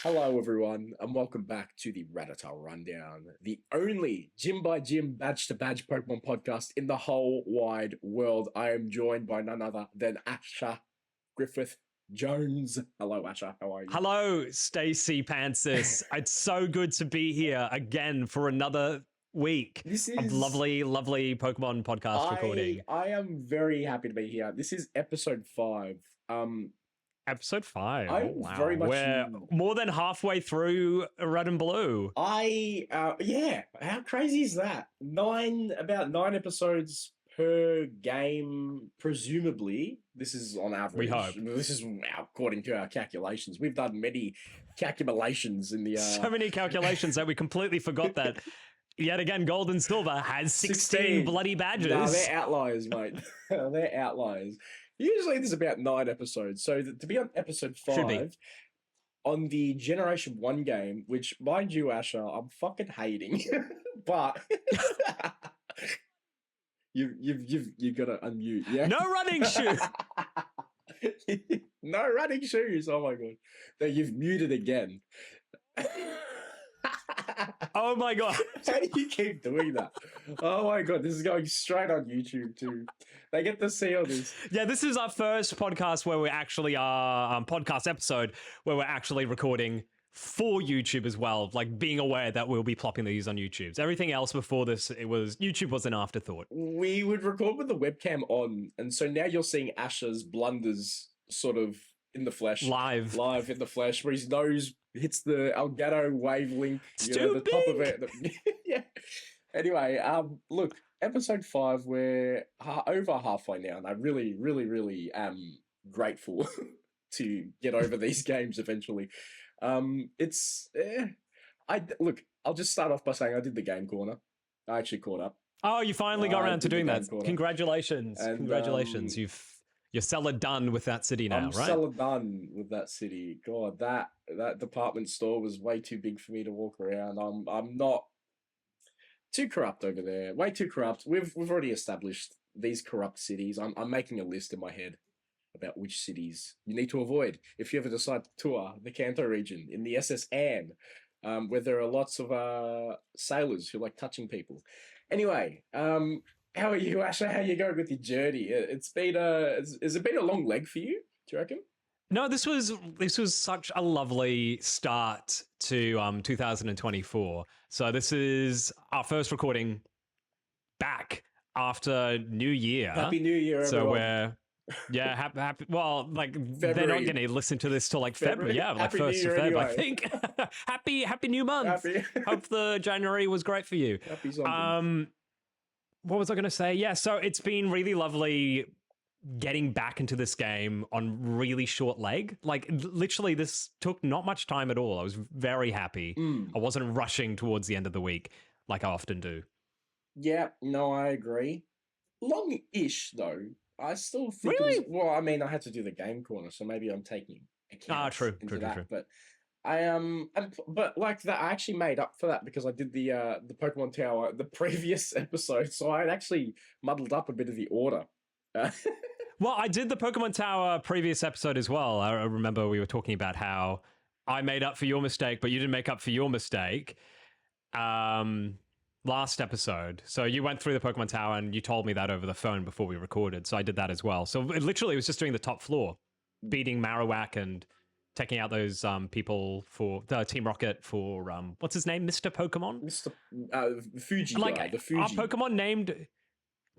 Hello, everyone, and welcome back to the Rattata Rundown, the only gym by gym, badge to badge Pokemon podcast in the whole wide world. I am joined by none other than Asher Griffith Jones. Hello, Asher. How are you? Hello, Stacey Pantsis. It's so good to be here again for another week of lovely Pokemon podcast recording. I am very happy to be here. This is episode 5. Episode 5. I'm wow. very much We're more than halfway through Red and Blue. Yeah. How crazy is that? About 9 episodes per game, presumably. This is on average. We hope. This is according to our calculations. We've done many calculations in the... So many calculations that we completely forgot that yet again, Gold and Silver has 16 bloody badges. No, they're outliers, mate. They're outliers. Usually there's about 9 episodes. So to be on episode 5 on the Generation 1 game, which, mind you, Asher, I'm fucking hating. But you gotta unmute, yeah? No running shoes! No running shoes, oh my god. No, you've muted again. Oh my god. How do you keep doing that? Oh my god, this is going straight on YouTube too. They get to see all this. Yeah, this is our first podcast where we actually are, podcast episode, where we're actually recording for YouTube as well, like being aware that we'll be plopping these on YouTube. So everything else before this, YouTube was an afterthought. We would record with the webcam on, and so now you're seeing Asher's blunders sort of in the flesh. Live in the flesh, where his nose hits the Elgato wavelength, the top of it. Yeah. Anyway, look, episode 5, we're over halfway now, and I really am grateful to get over these games eventually. I'll just start off by saying I did the game corner. I actually caught up. Oh, you finally got around to doing that. Corner. Congratulations. And, Congratulations. You're cellar done with that city now, I'm right? cellar done with that city. God, that department store was way too big for me to walk around. I'm not too corrupt over there. Way too corrupt. We've already established these corrupt cities. I'm making a list in my head about which cities you need to avoid if you ever decide to tour the Kanto region in the SS Anne, where there are lots of sailors who like touching people. Anyway, how are you, Asher? How are you going with your journey? Has it been a long leg for you, do you reckon? No, this was such a lovely start to 2024. So this is our first recording back after New Year. Happy New Year, everyone. So we're happy. Well, like February. They're not going to listen to this till like February. Yeah, like Happy 1st of Feb, anyway. I think. Happy new month. Hope the January was great for you. Happy something. What was I going to say? Yeah, so it's been really lovely getting back into this game on really short leg. Like, literally, this took not much time at all. I was very happy. I wasn't rushing towards the end of the week like I often do. Yeah, no, I agree. Long-ish, though. I still think Really? I mean, I had to do the game corner, so maybe I'm taking account True. But but like that, I actually made up for that because I did the Pokemon Tower the previous episode, so I had actually muddled up a bit of the order. Well, I did the Pokemon Tower previous episode as well. I remember we were talking about how I made up for your mistake, but you didn't make up for your mistake last episode. So you went through the Pokemon Tower and you told me that over the phone before we recorded. So I did that as well. So it literally was just doing the top floor, beating Marowak and taking out those people for the Team Rocket for what's his name, Mr. Pokemon, Fuji, like guy, the Fuji. Our Pokemon named.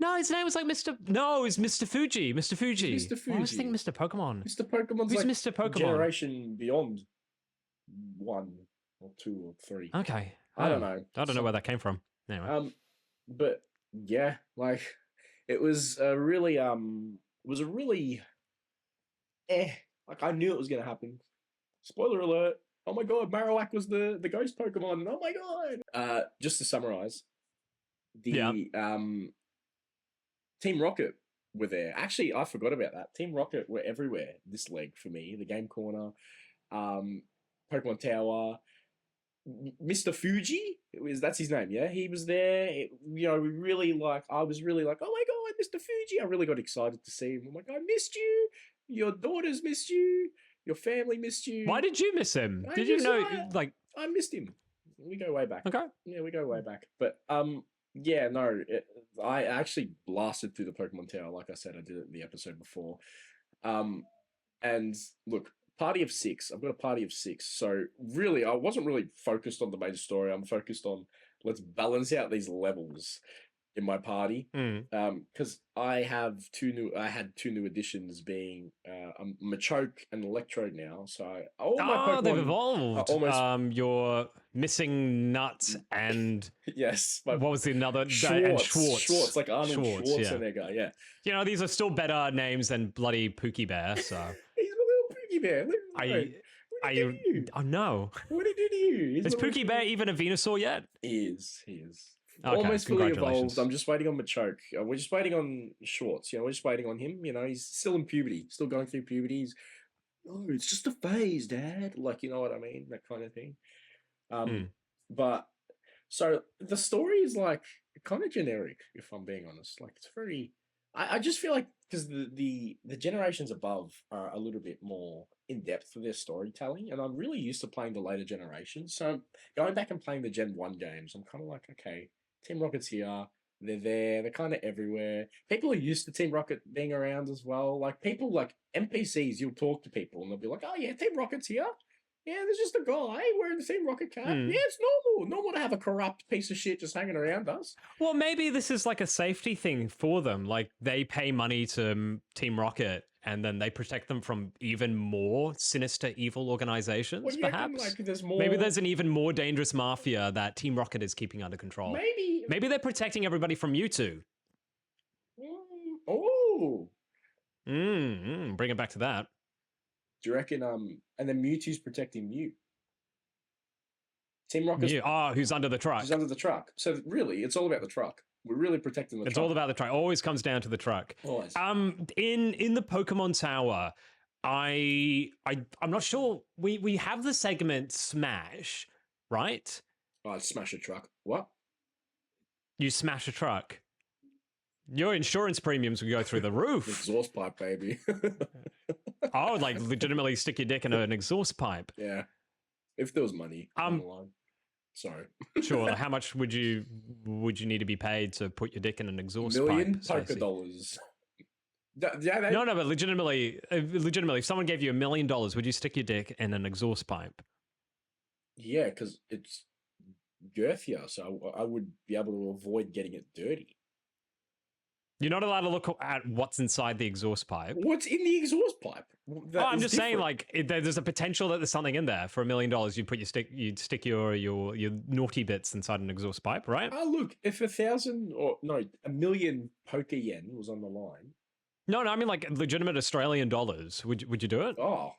No, his name was like Mr. No, it's Mr. Fuji. Mr. Fuji. Mr. Fuji. I was thinking Mr. Pokemon. Mr. Pokemon's Who's like Mr. Pokemon? Generation beyond 1 or 2 or 3. Okay, I don't know. I don't know where that came from. Anyway, but yeah, like it was a really like I knew it was gonna happen. Spoiler alert! Oh my god, Marowak was the ghost Pokemon. Oh my god! Just to summarize, the Team Rocket were there. Actually, I forgot about that. Team Rocket were everywhere this leg for me. The game corner, Pokemon Tower, Mr. Fuji. That's his name, yeah. He was there. I was really like, oh my god, Mr. Fuji. I really got excited to see him. I'm like, I missed you. Your daughters missed you. Your family missed you. Why did you miss him? Did you know, like... I missed him. We go way back. Okay. Yeah, we go way back. But, yeah, no, I actually blasted through the Pokemon Tower. Like I said, I did it in the episode before. And look, party of 6. I've got a party of 6. So really, I wasn't really focused on the main story. I'm focused on let's balance out these levels in my party. Because I had 2 new additions being Machoke and Electrode now. So all my Pokemon they've evolved. almost... You're missing Nuts and yes. What was the another? And Schwartz, like Arnold Schwarzenegger. Yeah. You know, these are still better names than bloody Pookie Bear. So he's a little Pookie Bear. Oh no! What did he do to you? Is Pookie Bear even a Venusaur yet? He is. Okay, almost fully evolved. I'm just waiting on Machoke. We're just waiting on Schwartz. We're just waiting on him. He's still in puberty, still going through puberty. Oh, it's just a phase, Dad. Like, you know what I mean? That kind of thing. But so the story is like kind of generic, if I'm being honest. Like, it's very... I just feel like because the generations above are a little bit more in depth for their storytelling, and I'm really used to playing the later generations. So going back and playing the Gen 1 games, I'm kind of like, okay, Team Rocket's here. They're there. They're kind of everywhere. People are used to Team Rocket being around as well. Like, people, like NPCs, you'll talk to people and they'll be like, oh yeah, Team Rocket's here. Yeah, there's just a guy wearing the Team Rocket cap. Yeah, it's normal. Normal to have a corrupt piece of shit just hanging around us. Well, maybe this is like a safety thing for them. Like, they pay money to Team Rocket and then they protect them from even more sinister, evil organizations, perhaps. Like, there's more... Maybe there's an even more dangerous mafia that Team Rocket is keeping under control. Maybe they're protecting everybody from Mewtwo. Bring it back to that. Do you reckon, and then Mewtwo's protecting Mew? Team Rocket's... who's under the truck. Who's under the truck. So really, it's all about the truck. We're really protecting the truck. It's all about the truck. Always comes down to the truck. Always. In the Pokemon Tower, I'm not sure. We have the segment Smash, right? Oh, smash a truck. What? You smash a truck. Your insurance premiums will go through the roof. Exhaust pipe, baby. I would like legitimately stick your dick in an exhaust pipe. Yeah. If there was money on the line. Sorry. Sure. How much would you need to be paid to put your dick in an exhaust $1 million pipe? poker dollars. No, but legitimately, if someone gave you $1 million, would you stick your dick in an exhaust pipe? Yeah, because it's girthier, so I would be able to avoid getting it dirty. You're not allowed to look at what's inside the exhaust pipe. What's in the exhaust pipe? I'm just saying, like, there's a potential that there's something in there. For $1 million, you'd stick your naughty bits inside an exhaust pipe, right? Oh, look, if 1 million poker yen was on the line. No, I mean like legitimate Australian dollars. Would you do it? Oh,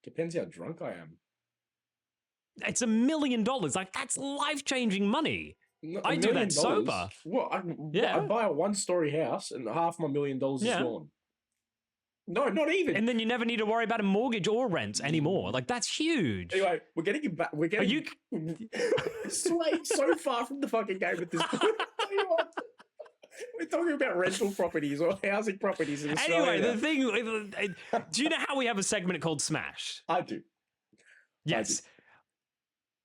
depends how drunk I am. It's $1 million. Like, that's life-changing money. I do that sober. What? I buy a 1-story house and half my $1 million is gone. No, not even. And then you never need to worry about a mortgage or rent anymore. Like, that's huge. Anyway, we're getting it back. We're getting swayed so far from the fucking game at this point. We're talking about rental properties or housing properties in Australia. Anyway, the thing... Do you know how we have a segment called Smash? I do. Yes.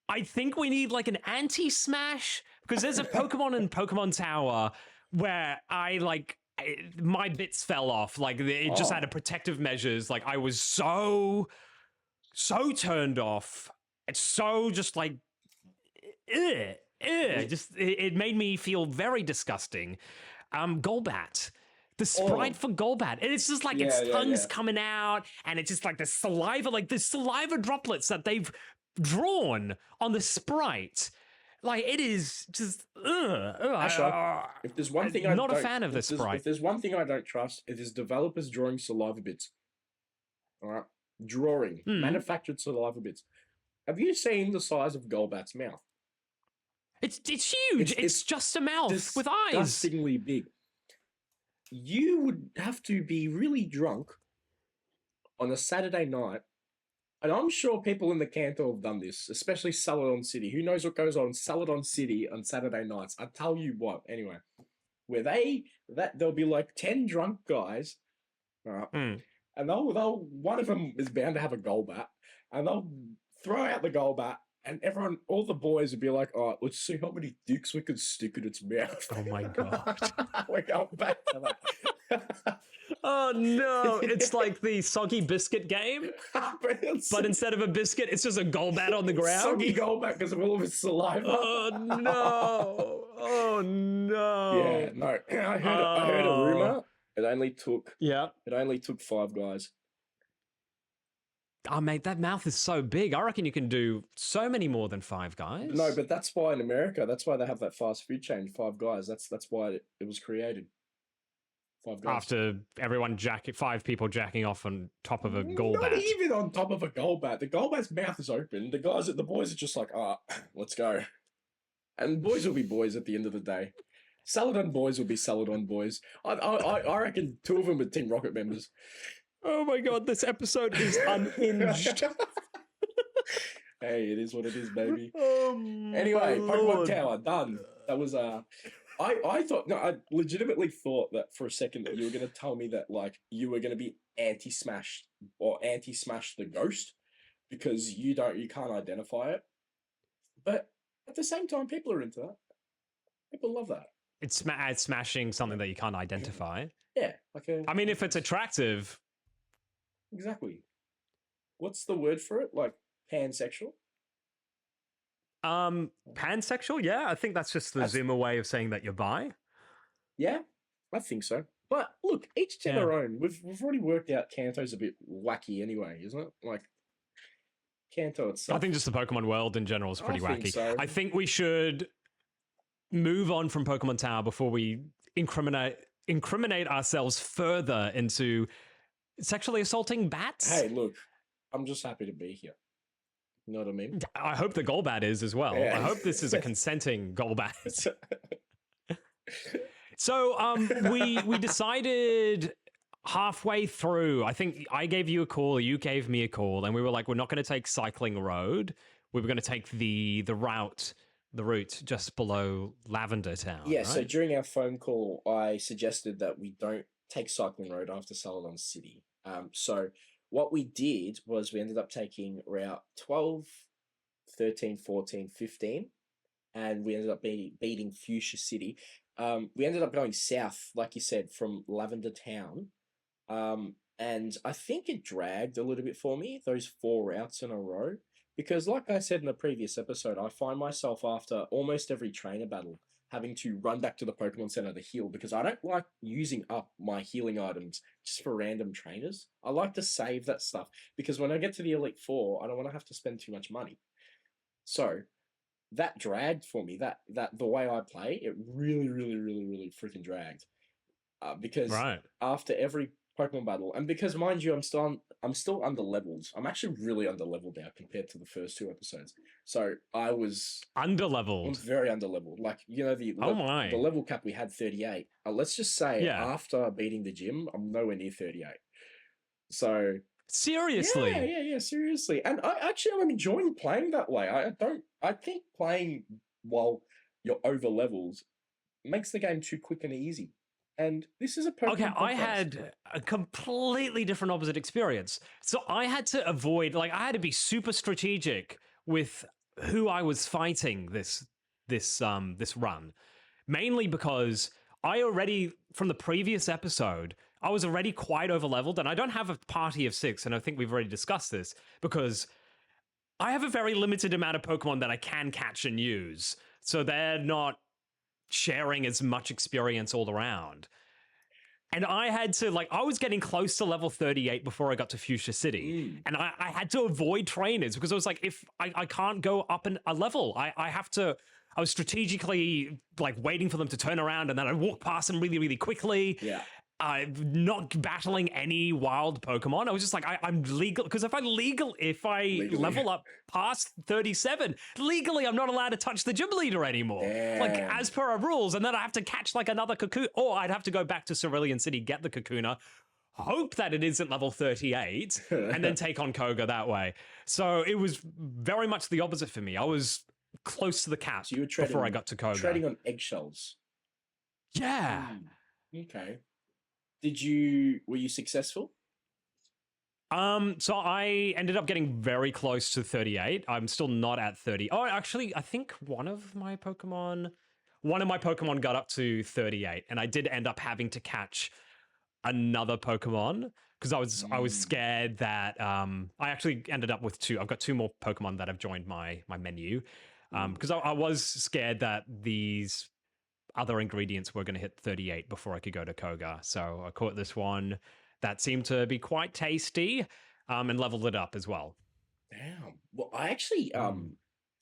I think we need like an anti-Smash, because there's a Pokemon in Pokemon Tower where my bits fell off. Like, it just had a protective measures. Like, I was so turned off. It's so just like, just it made me feel very disgusting. Golbat. The sprite for Golbat. And it's just like its tongue's coming out, and it's just like the saliva droplets that they've drawn on the sprite. Like, it is just Asher, if there's one thing I'm not a fan of this sprite. If there's one thing I don't trust, it is developers drawing saliva bits. All right, drawing manufactured saliva bits. Have you seen the size of Golbat's mouth? It's huge. It's just a mouth with eyes. Disgustingly big. You would have to be really drunk on a Saturday night. And I'm sure people in the Kanto have done this, especially Celadon City. Who knows what goes on in Celadon City on Saturday nights? I tell you what, anyway. Where there'll be like 10 drunk guys, and they'll one of them is bound to have a Golbat, and they'll throw out the Golbat, and everyone, all the boys would be like, "All right, let's see how many dicks we can stick in its mouth." Oh my God. We're going back to that. Oh no, it's like the soggy biscuit game, but instead of a biscuit, it's just a Golbat on the ground. Soggy Golbat because of all of its saliva. Oh no! Oh no! Yeah, no. I heard a rumor. It only took 5 guys. Oh mate, that mouth is so big. I reckon you can do so many more than 5 guys. No, but that's why in America, that's why they have that fast food chain, 5 guys. That's why it was created. 5 guys. After everyone 5 people jacking off on top of a Golbat. Not even on top of a Golbat. The Golbat's mouth is open. The boys are just like, let's go. And boys will be boys at the end of the day. Saladon boys will be Saladon boys. I reckon 2 of them are Team Rocket members. Oh my God, this episode is unhinged. Hey, it is what it is, baby. Anyway, Pokemon Tower, done. That was I legitimately thought that for a second that you were going to tell me that like you were going to be anti-Smash or anti-Smash the Ghost because you can't identify it. But at the same time, people are into that. People love that. It's smashing something that you can't identify. Yeah, I mean, if it's attractive. Exactly. What's the word for it? Like pansexual? Pansexual? Yeah, I think that's just the Zoomer way of saying that you're bi. Yeah, I think so. But look, each to their own. We've already worked out Kanto's a bit wacky anyway, isn't it? Like Kanto itself. I think just the Pokemon world in general is pretty wacky. So. I think we should move on from Pokemon Tower before we incriminate ourselves further into sexually assaulting bats. Hey, look, I'm just happy to be here. You know what I mean? I hope the Golbat is as well. Yeah. I hope this is a consenting Golbat. So we decided halfway through, I think I gave you a call, you gave me a call, and we were like, we're not going to take Cycling Road. We were going to take the route just below Lavender Town. Yeah, right? So during our phone call, I suggested that we don't take Cycling Road after Saladon City. So what we did was we ended up taking Route 12, 13, 14, 15, and we ended up beating Fuchsia City. We ended up going south, like you said, from Lavender Town. And I think it dragged a little bit for me, those 4 routes in a row. Because like I said in the previous episode, I find myself after almost every trainer battle having to run back to the Pokemon Center to heal because I don't like using up my healing items just for random trainers. I like to save that stuff because when I get to the Elite Four, I don't want to have to spend too much money. So that dragged for me. That the way I play, it really, really, really, really freaking dragged. Because after every Pokemon battle, and because mind you, I'm still under leveled. I'm actually really under leveled now compared to the first 2 episodes. So I was under leveled. I'm very under leveled. Like the level cap we had 38. Let's just say after beating the gym, I'm nowhere near 38. So seriously, yeah, seriously. And I'm enjoying playing that way. I think playing while you're over levels makes the game too quick and easy. And this is a Pokemon podcast. I had a completely different opposite experience. So I had to avoid, I had to be super strategic with who I was fighting this run. Mainly because I already, from the previous episode, I was already quite over-leveled, and I don't have a party of 6, and I think we've already discussed this, because I have a very limited amount of Pokemon that I can catch and use. So they're not sharing as much experience all around. And I had to, I was getting close to level 38 before I got to Fuchsia City. And I had to avoid trainers because I was like, if I can't go up a level, I was strategically, waiting for them to turn around, and then I walk past them really, really quickly. Yeah. Not battling any wild Pokemon. I was just like, I'm legal, because if I level up past 37, legally I'm not allowed to touch the gym leader anymore. Damn. As per our rules, and then I have to catch another Cocoon, or I'd have to go back to Cerulean City, get the Kakuna, hope that it isn't level 38, and then take on Koga that way. So it was very much the opposite for me. I was close to the cap before I got to Koga. Treading on eggshells. Yeah. Okay. Were you successful? So I ended up getting very close to 38. I'm still not at 30. Oh, actually, I think one of my Pokemon got up to 38, and I did end up having to catch another Pokemon because I was scared that I actually ended up with two. I've got two more Pokemon that have joined my menu because I was scared that these other ingredients were going to hit 38 before I could go to Koga. So I caught this one that seemed to be quite tasty and leveled it up as well. Damn. Well, I actually, Mm.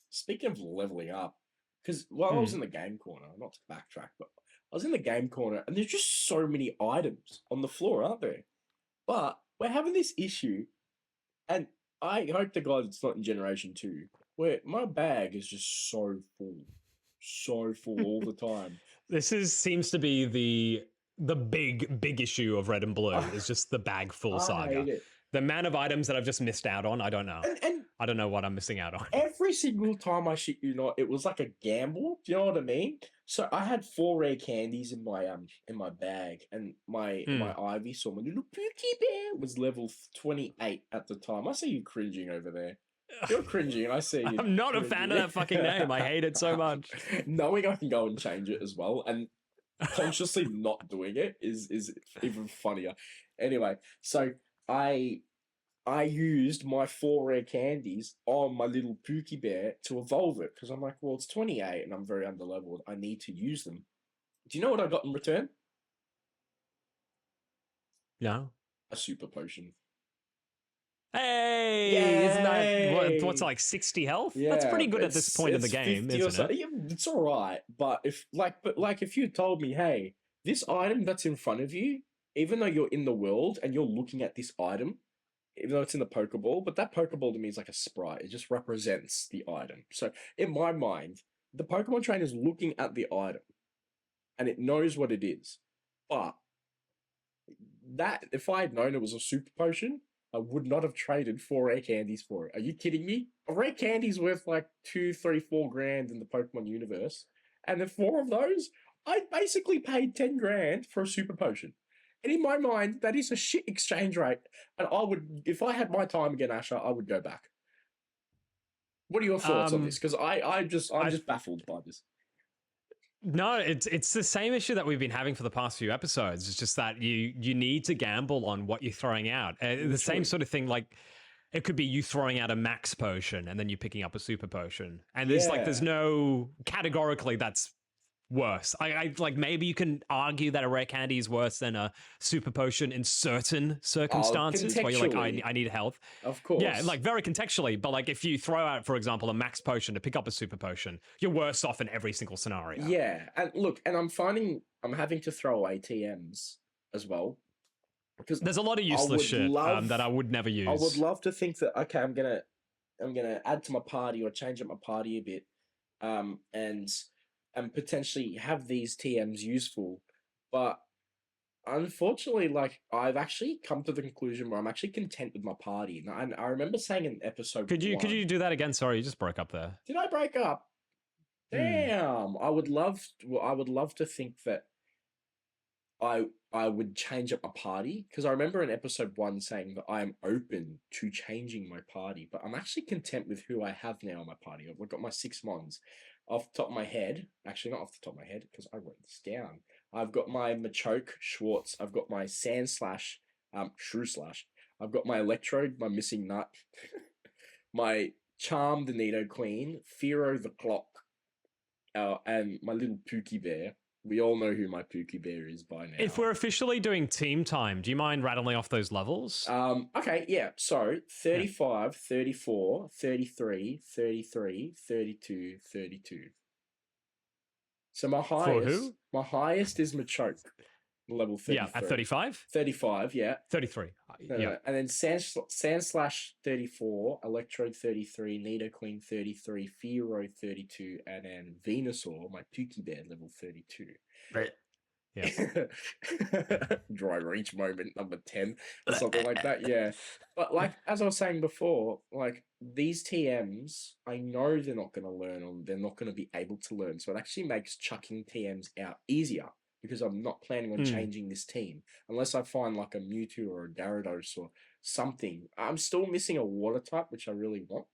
speaking of leveling up, because while I was Mm. in the game corner, not to backtrack, but I was in the game corner and there's just so many items on the floor, aren't there? But we're having this issue, and I hope to God it's not in Generation 2, where my bag is just so full all the time. Seems to be the big issue of Red and Blue is just the bag full I saga. hate it. The amount of items that I've just missed out on, I don't know. And I don't know what I'm missing out on. every single time I shit you not, it was like a gamble. Do you know what I mean? So I had 4 rare candies in my bag, and my Mm. Ivy, so my little Pookie Bear was level 28 at the time. I see you cringing over there. You're cringing. I see you. I'm not a fan of that fucking name. I hate it so much. Knowing I can go and change it as well, and consciously not doing it is even funnier. Anyway, so I used my 4 rare candies on my little Pookie Bear to evolve it because I'm like, well, it's 28 and I'm very underleveled. I need to use them. Do you know what I got in return? No. A super potion. Hey, isn't that what's Yay! like 60 health? That's Yeah, pretty good at this point in the it's game, 50 or isn't so. it? Yeah, it's all right, but if you told me, hey, this item that's in front of you, even though you're in the world and you're looking at this item, even though it's in the Pokeball, but that Pokeball to me is like a sprite. It just represents the item. So in my mind, the Pokemon trainer is looking at the item and it knows what it is. But that if I had known it was a super potion, I would not have traded 4 rare candies for it. Are you kidding me? A rare candy's worth like 2, 3, 4 grand in the Pokemon universe. And the 4 of those, I basically paid 10 grand for a super potion. And in my mind, that is a shit exchange rate. And I would, if I had my time again, Asher, I would go back. What are your thoughts on this? Because I'm I just baffled by this. No, it's the same issue that we've been having for the past few episodes. It's just that you need to gamble on what you're throwing out. The same sort of thing, like it could be you throwing out a max potion and then you picking up a super potion, and there's Yeah. no categorically that's worse. I like maybe you can argue that a rare candy is worse than a super potion in certain circumstances where you're like, Contextually, I need health. of Yeah, course. like very contextually, but like if you throw out, for example, a max potion to pick up a super potion, you're worse off in every single scenario. Yeah, and look, and I'm having to throw away TMs as well because There's a lot of I useless would shit love that I would never I would use. love to think that okay, I'm gonna add to my party or change up my party a bit, and potentially have these TMs useful, but unfortunately, like I've actually come to the conclusion where I'm actually content with my party. And I remember saying in episode Could you 1, do that again? Sorry, you just broke up there. did I break up? Hmm. Damn, I would love to think that I would change up my party because I remember in episode 1 saying that I am open to changing my party, but I'm actually content with who I have now in my party. I've got my 6 mons off the top of my head. Actually, not off the top of my head because I wrote this down. I've got my Machoke Schwartz. I've got my Sand Slash, Shrew Slash. I've got my Electrode, my Missing Nut, my Charm, the Nido Queen, Firo the Clock, and my little Pookie Bear. We all know who my Pookie Bear is by now. If we're officially doing team time, do you mind rattling off those levels? Okay, yeah. So 35, 34, 33, 33, 32, 32. So For who? my highest is Machoke, level 33. Yeah, at 35? 35, yeah. 33. Yeah. And then Sand Slash 34, Electrode 33, Nido Queen 33, Fearow 32, and then Venusaur, my Pookie Bear, level 32. Right. Yeah. Dry reach moment number 10 or something like that. Yeah. But like as I was saying before, like these TMs, I know they're not gonna learn or they're not gonna be able to learn. So it actually makes chucking TMs out easier because I'm not planning on changing this team unless I find like a Mewtwo or a Gyarados or something. I'm still missing a water type, which I really want.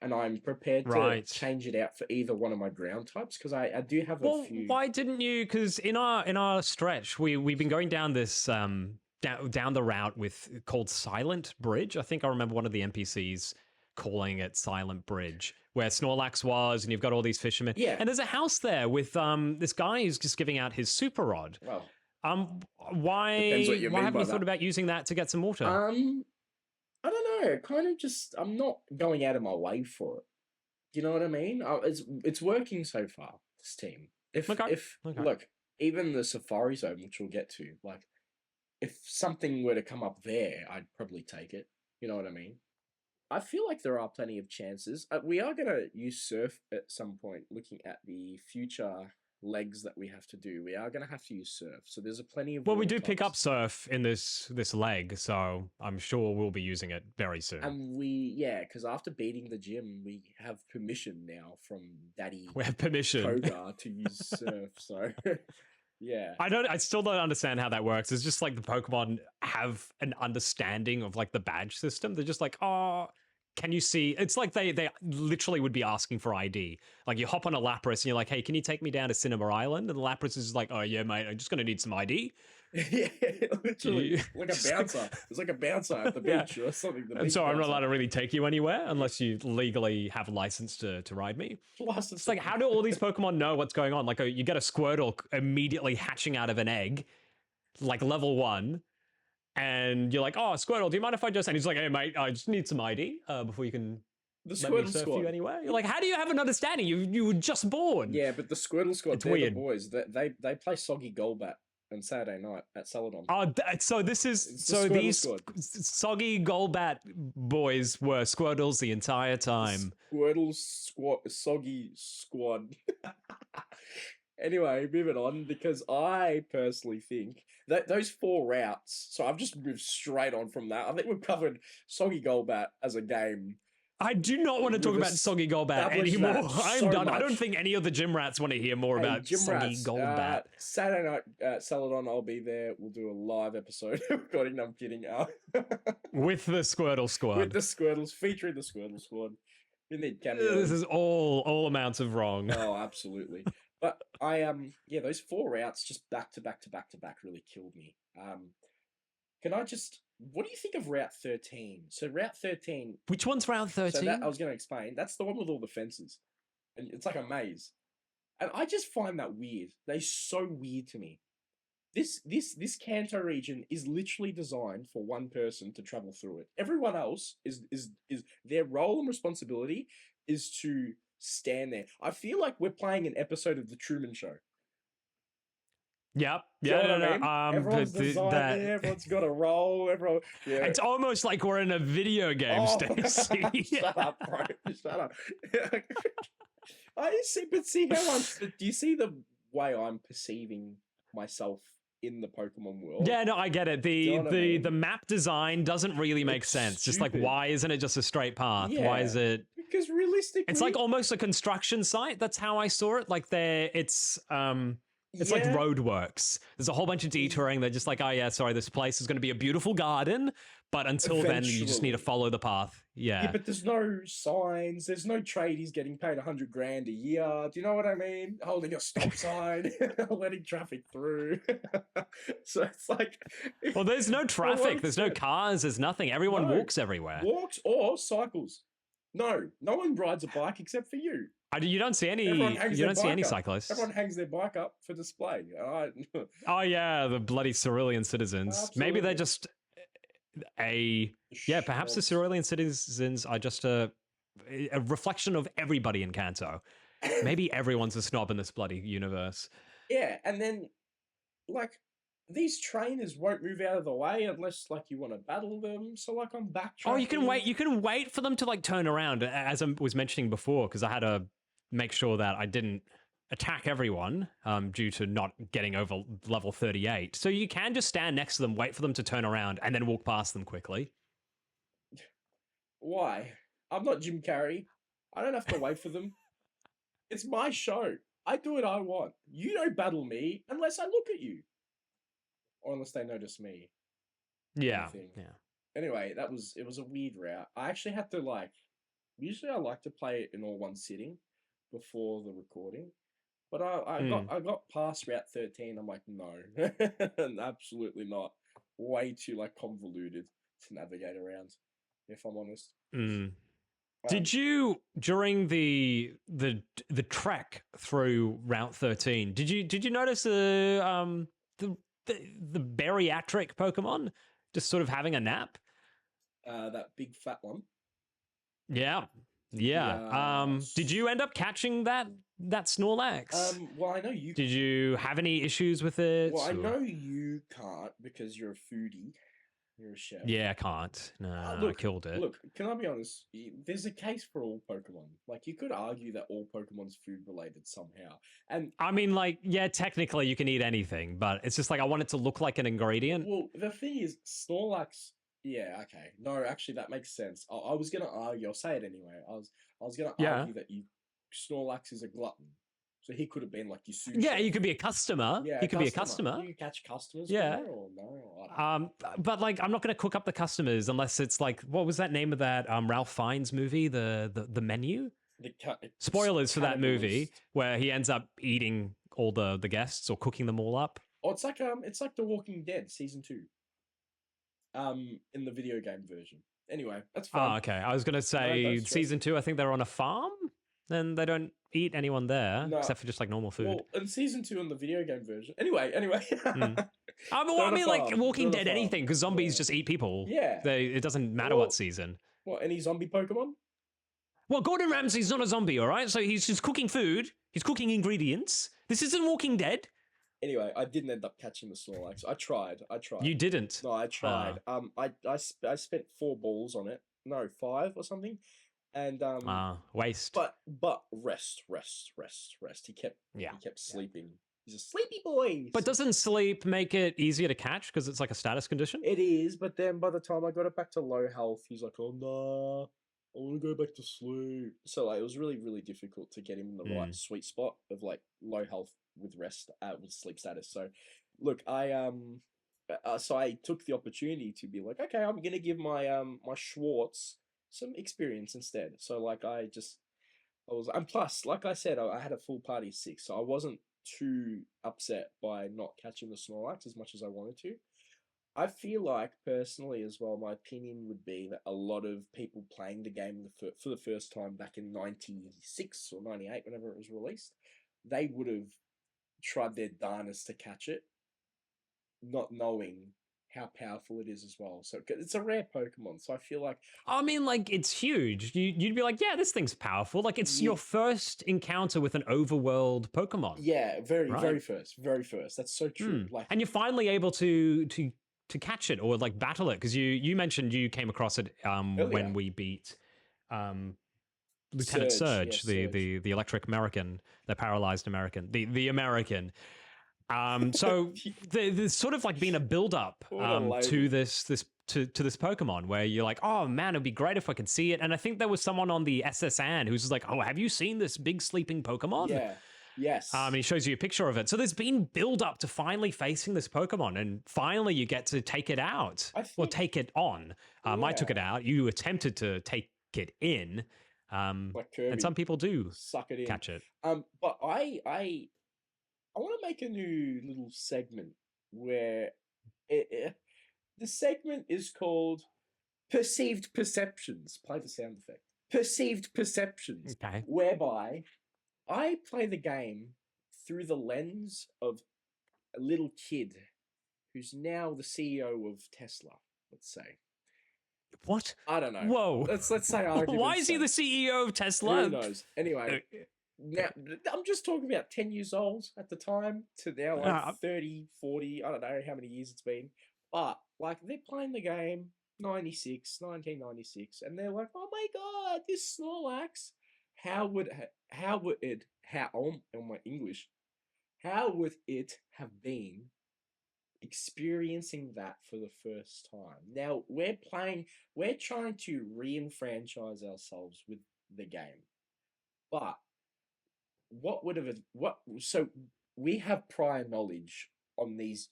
And I'm prepared to Right. change it out for either one of my ground types because I do have a Well, few. why didn't you? Because in our stretch, we've been going down this down the route with called Silent Bridge. I think I remember one of the NPCs calling it Silent Bridge, where Snorlax was, and you've got all these fishermen. Yeah. And there's a house there with this guy who's just giving out his super rod. Well, Why depends what you mean haven't by you thought that. about using that to get some water? I don't know. Kind of just I'm not going out of my way for it. Do you know what I mean? It's working so far. This team. If Okay. look, even the Safari Zone, which we'll get to, like, if something were to come up there, I'd probably take it. You know what I mean? I feel like there are plenty of chances. We are going to use Surf at some point, looking at the future legs that we have to do. We are going to have to use Surf. So there's a plenty of... Well, we water do pick types. up Surf in this leg, so I'm sure we'll be using it very soon. And because after beating the gym, we have permission now from Daddy We have permission. Koga to use Surf, so... Yeah. I still don't understand how that works. It's just like the Pokemon have an understanding of like the badge system. They're just like, oh, can you see? It's like they literally would be asking for ID. Like you hop on a Lapras and you're like, hey, can you take me down to Cinema Island? And the Lapras is like, oh yeah, mate, I'm just gonna need some ID. Yeah, literally, like a bouncer. It's like a bouncer at the beach or something. And so I'm not allowed to really take you anywhere unless you legally have a license to ride me. It's like, how do all these Pokemon know what's going on? Like, you get a Squirtle immediately hatching out of an egg, like level 1, and you're like, oh, Squirtle, do you mind if I just... And he's like, hey, mate, I just need some ID before you can... The Let me surf you anywhere. You're like, how do you have an understanding? You were just born. Yeah, but the Squirtle Squad, It's they're weird. the boys. They play Soggy Golbat on Saturday night at Celadon. Oh, so this is these Soggy Golbat boys were Squirtles the entire time. Squirtle Soggy Squad. Anyway, moving on, because I personally think that those 4 routes, so I've just moved straight on from that. I think we've covered Soggy Golbat as a game. I do not want to talk about Soggy Golbat anymore. I'm done. I don't think any of the gym rats want to hear more about Soggy Golbat. Saturday night at Celadon, I'll be there. We'll do a live episode. Recording. I'm kidding. With the Squirtle Squad. With the Squirtles, featuring the Squirtle Squad. We need cameos. This is all amounts of wrong. Oh, absolutely. But those 4 routes just back to back to back to back really killed me. Can I just... What do you think of Route 13? So Route 13... Which one's Route 13? So I was going to explain. That's the one with all the fences. And it's like a maze. And I just find that weird. They're so weird to me. This Kanto region is literally designed for one person to travel through it. Everyone else is their role and responsibility is to stand there. I feel like we're playing an episode of The Truman Show. Yep. Do you know what I mean? Everyone's designed there, everyone's got a role. Yeah. It's almost like we're in a video game, Stacey. Shut up, bro. Shut up. See how do you see the way I'm perceiving myself in the Pokemon world? Yeah, no, I get it. The map design doesn't really make sense. Just like, why isn't it just a straight path? Yeah, why is it? Because realistically, it's like almost a construction site. That's how I saw it. Like it's like roadworks. There's a whole bunch of detouring. They're just like, oh yeah, sorry, this place is going to be a beautiful garden, but until then, you just need to follow the path. Yeah, but there's no signs. There's no tradies getting paid $100,000 a year. Do you know what I mean? Holding a stop sign, letting traffic through. So it's like, well, there's no traffic. There's no cars. There's nothing. Everyone walks everywhere. Walks or cycles. No one rides a bike except for you. You don't see any. You don't see any cyclists. Everyone hangs their bike up for display. Oh yeah, the bloody Cerulean citizens. Absolutely. Maybe they're just perhaps the Cerulean citizens are just a reflection of everybody in Kanto. Maybe everyone's a snob in this bloody universe. Yeah, and then like these trainers won't move out of the way unless like you want to battle them. So like I'm backtracking. Oh, you can wait. You can wait for them to like turn around, as I was mentioning before, because I had to make sure that I didn't attack everyone due to not getting over level 38. So you can just stand next to them, wait for them to turn around, and then walk past them quickly. Why? I'm not Jim Carrey. I don't have to wait for them. It's my show. I do what I want. You don't battle me unless I look at you. Or unless they notice me. Yeah. Anyway, it was a weird route. I actually had to like. Usually, I like to play it in all one sitting before the recording. But Mm. I got past Route 13. I'm like, no, absolutely not. Way too like convoluted to navigate around, if I'm honest. Mm. Um, Did you during the trek through Route 13? Did you notice the the bariatric Pokemon just sort of having a nap? that big fat one. Yeah, yeah. Yeah. Did you end up catching that Snorlax? Well, I know you. Did you have any issues with it? Well, I Or- know you can't because you're a foodie. You're a chef. Yeah, I can't. No, I Look, killed it. look. Can I be honest? There's a case for all Pokemon. Like you could argue that all Pokemon's food related somehow. And I mean, like, yeah, technically you can eat anything, but it's just like I want it to look like an ingredient. well, the thing is, Snorlax. Yeah, okay. No, actually, that makes sense. I was gonna argue. I'll say it anyway. I was gonna Yeah. argue that you Snorlax is a glutton, so he could have been like your sous Yeah, chef. you could be a customer. Yeah, you could be a customer. You could catch customers. Yeah. From there or no? I don't know. But like, I'm not going to cook up the customers unless it's like, what was that name of that Ralph Fiennes movie, the Menu? Spoilers for that movie Cannibalist. where he ends up eating all the guests or cooking them all up. Oh, it's like The Walking Dead season 2. In the video game version. Anyway, that's fine. Oh, okay. I was going to No, say don't stress. season 2. I think they're on a farm, and they don't eat anyone there No. except for just like normal food. Well, in season 2 in the video game version. Anyway. I They're on a mean, like farm. Walking They're on a Dead, farm. anything because zombies Yeah. just eat people. Yeah. It doesn't matter Well- what season. What, any zombie Pokemon? Well, Gordon Ramsay's not a zombie, all right? So he's just cooking food. He's cooking ingredients. This isn't Walking Dead. Anyway, I didn't end up catching the Snorlax. I tried. You didn't. No, I tried. I spent 4 balls on it. No, 5 or something. And Waste. but rest. He kept sleeping. He's a sleepy boy. But doesn't sleep make it easier to catch because it's like a status condition? It is, but then by the time I got it back to low health, he's like, "Oh nah, I want to go back to sleep." So like, it was really, really difficult to get him in the right sweet spot of like low health with rest, with sleep status. So, look, so I took the opportunity to be like, okay, I'm gonna give my Schwartz some experience instead. So like, and plus, like I said, I had a full party of 6, so I wasn't too upset by not catching the Snorlax as much as I wanted to. I feel like personally as well, my opinion would be that a lot of people playing the game for the first time back in 96 or 98, whenever it was released, they would have tried their darnest to catch it, not knowing how powerful it is as well. So it's a rare Pokemon, so I feel like I mean, like, it's huge. You'd be like, yeah, this thing's powerful. Like, it's your first encounter with an overworld Pokemon. yeah, very Right. very first. That's so true. Like, And you're finally able to catch it or like battle it because you mentioned you came across it when we beat Lieutenant Surge, yes, the electric American, the paralyzed American, the American. So there's sort of like been a build up to this Pokemon where you're like, oh man, it'd be great if I could see it. And I think there was someone on the SSN who's just like, oh, have you seen this big sleeping Pokemon? yeah. Yes. And he shows you a picture of it. So there's been build up to finally facing this Pokemon, and finally you get to take it out or take it on. I took it out. You attempted to take it in, like Kirby, and some people do suck it in. catch it. But I want to make a new little segment where the segment is called Perceived Perceptions. Play the sound effect. Perceived Perceptions. Okay. Whereby I play the game through the lens of a little kid who's now the CEO of Tesla, let's say. What? I don't know. Whoa. Let's say Why is he the CEO of Tesla? Who knows? Anyway, now I'm just talking about 10 years old at the time to now like 30, 40, I don't know how many years it's been. But like they're playing the game 1996, and they're like, oh my god, this Snorlax. How would it have been experiencing that for the first time? Now we're trying to re-enfranchise ourselves with the game, but so we have prior knowledge on these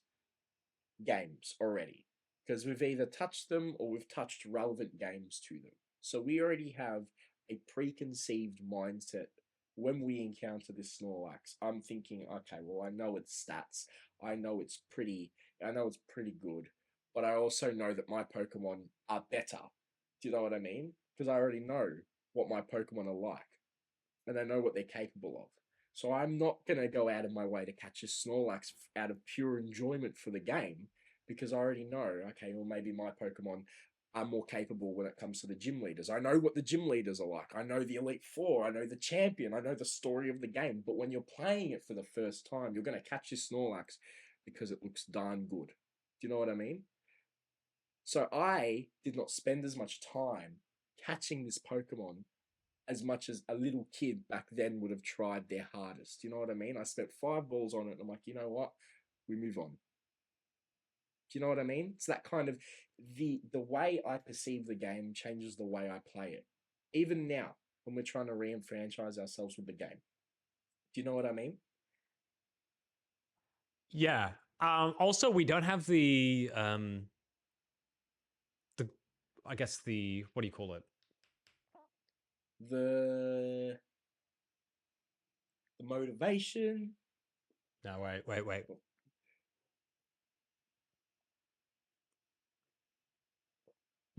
games already. because we've either touched them or we've touched relevant games to them. So we already have a preconceived mindset when we encounter this Snorlax. I'm thinking, okay, well, I know its stats. I know it's pretty good, but I also know that my Pokemon are better. Do you know what I mean? Because I already know what my Pokemon are like, and I know what they're capable of. So I'm not going to go out of my way to catch a Snorlax out of pure enjoyment for the game, because I already know, okay, well, maybe my Pokemon are more capable when it comes to the gym leaders. I know what the gym leaders are like. I know the Elite Four. I know the champion. I know the story of the game. But when you're playing it for the first time, you're going to catch this Snorlax because it looks darn good. Do you know what I mean? So I did not spend as much time catching this Pokemon as much as a little kid back then would have tried their hardest. You know what I mean? I spent 5 balls on it, and I'm like, you know what? We move on. Do you know what I mean? It's that kind of the way I perceive the game changes the way I play it. Even now, when we're trying to re-enfranchise ourselves with the game. Do you know what I mean? Yeah. Also, we don't have the I guess the what do you call it? The motivation. No, wait.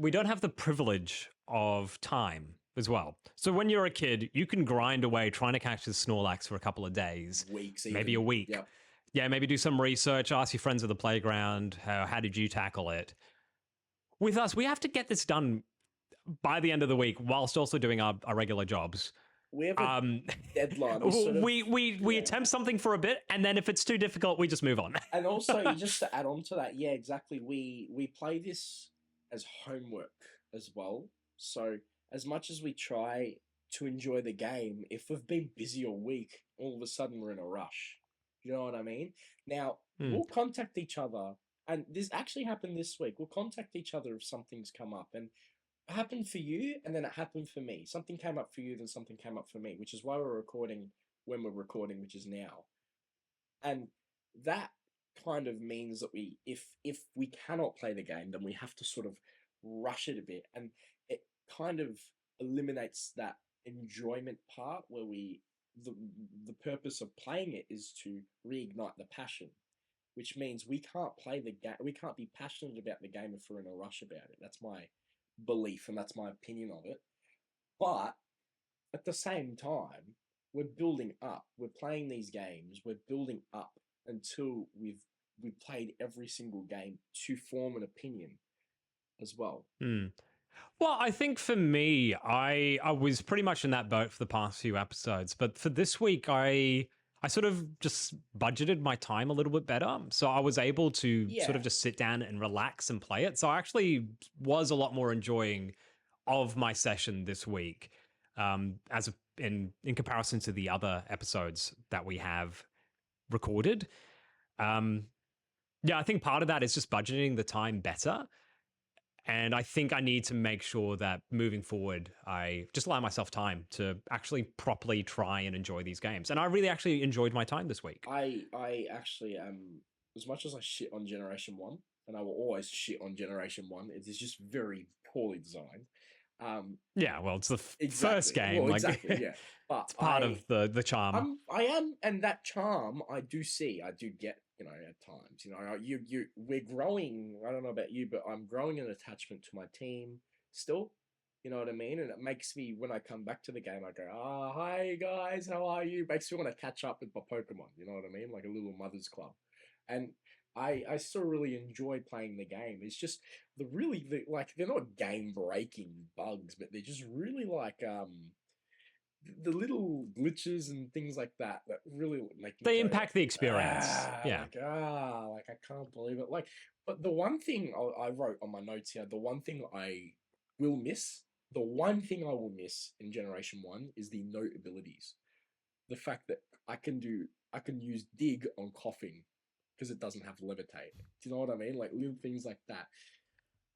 We don't have the privilege of time as well. So when you're a kid, you can grind away trying to catch this Snorlax for a couple of days, Weeks, maybe even. a week. Yep. Yeah, maybe do some research, ask your friends at the playground, how did you tackle it? With us, we have to get this done by the end of the week whilst also doing our regular jobs. We have a deadline. We attempt something for a bit, and then if it's too difficult, we just move on. And also, just to add on to that, yeah, exactly. We play this as homework as well. So as much as we try to enjoy the game, if we've been busy all week, all of a sudden we're in a rush. You know what I mean? Now we'll contact each other, and this actually happened this week. We'll contact each other if something's come up, and it happened for you, and then it happened for me. Something came up for you, then something came up for me, which is why we're recording when we're recording, which is now. And that kind of means that if we cannot play the game, then we have to sort of rush it a bit, and it kind of eliminates that enjoyment part where the the purpose of playing it is to reignite the passion, which means we can't play the game, we can't be passionate about the game if we're in a rush about it. That's my belief, and that's my opinion of it. But at the same time, we're building up. We're playing these games. We're building up until we've played every single game to form an opinion as well. Well, I think for me, I was pretty much in that boat for the past few episodes, but for this week, I sort of just budgeted my time a little bit better, so I was able to sort Yeah. of just sit down and relax and play it. So I actually was a lot more enjoying of my session this week, in comparison to the other episodes that we have recorded. Yeah, I think part of that is just budgeting the time better. And I think I need to make sure that moving forward, I just allow myself time to actually properly try and enjoy these games. And I really actually enjoyed my time this week. I actually as much as I shit on Generation One, and I will always shit on Generation One. It is just very poorly designed. Yeah, well, it's the Exactly. first game. Well, like, exactly. Yeah, but it's part of the charm. I am, and that charm I do see. I do get, at times. We're growing. I don't know about you, but I'm growing an attachment to my team still. You know what I mean? And it makes me, when I come back to the game, I go, hi guys, how are you? Makes me want to catch up with my Pokemon. You know what I mean? Like a little mother's club. And I still really enjoy playing the game. It's just like they're not game breaking bugs, but they're just really like the little glitches and things like that that really make me They go, impact the experience. Yeah. like I can't believe it. Like, but the one thing I wrote on my notes here, will miss, the one thing I will miss in Generation One is the note abilities. The fact that I can use dig on coughing because it doesn't have levitate. Do you know what I mean? Like little things like that.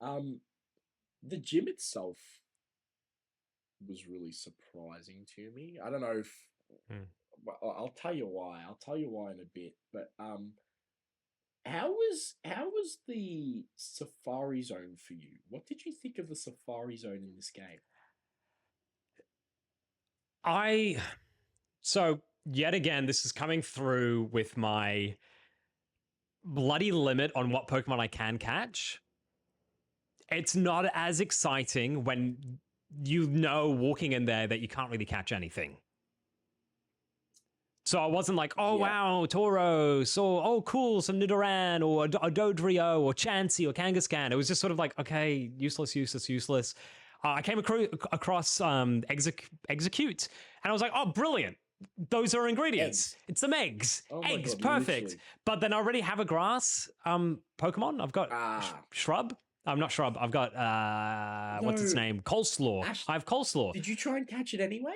The gym itself was really surprising to me. I don't know if I'll tell you why. I'll tell you why in a bit. But how was the Safari Zone for you? What did you think of the Safari Zone in this game? So yet again, this is coming through with my bloody limit on what Pokemon I can catch. It's not as exciting when walking in there that you can't really catch anything. So I wasn't like, oh, wow, Tauros, or oh, cool, some Nidoran, or a Dodrio, or Chansey, or Kangaskhan. It was just sort of like, okay, useless. I came across Execute, and I was like, oh, brilliant. Those are ingredients. It's some eggs. Oh my Eggs, God, perfect. literally. But then I already have a grass Pokemon. I've got Shrub. I'm not Shrub. I've got, what's its No. name? Coleslaw. Ash, I have Coleslaw. did you try and catch it anyway?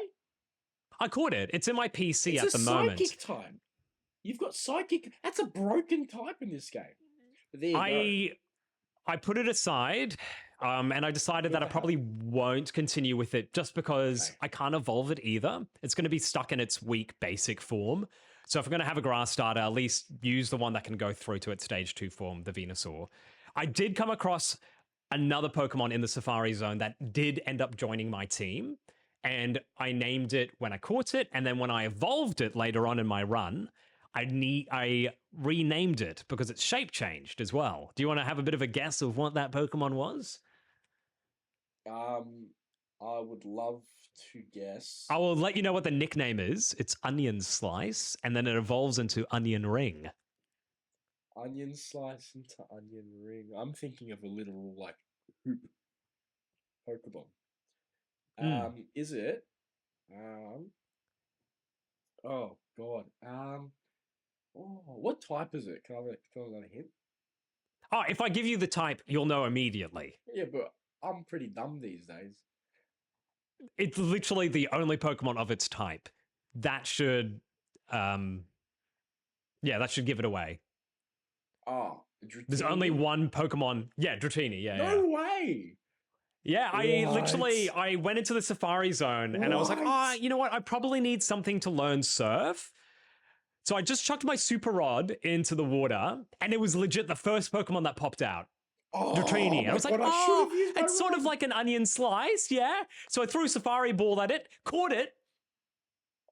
I caught it. It's in my PC It's at the moment. Psychic type. You've got Psychic. That's a broken type in this game. But there you go. I put it aside, and I decided that I probably won't continue with it just because I can't evolve it either. It's going to be stuck in its weak basic form. So if I'm going to have a grass starter, at least use the one that can go through to its stage 2 form, the Venusaur. I did come across another Pokemon in the Safari Zone that did end up joining my team. And I named it when I caught it, and then when I evolved it later on in my run, I renamed it because its shape changed as well. Do you want to have a bit of a guess of what that Pokemon was? I would love to guess. I will let you know what the nickname is. It's Onion Slice, and then it evolves into Onion Ring. Onion Slice into Onion Ring. I'm thinking of a literal like hoop Pokemon. Is it? Oh God. What type is it? Can I get a hint? Oh, if I give you the type, you'll know immediately. Yeah, but I'm pretty dumb these days. It's literally the only Pokemon of its type. That should, that should give it away. Oh, Dratini? There's only one Pokemon. Yeah, Dratini. Yeah. No way. Yeah, I went into the Safari Zone and I was like, you know what? I probably need something to learn Surf. So I just chucked my Super Rod into the water and it was legit the first Pokemon that popped out. Dratini. And I was like, it's sort of like an Onion Slice, yeah? So I threw Safari Ball at it, caught it.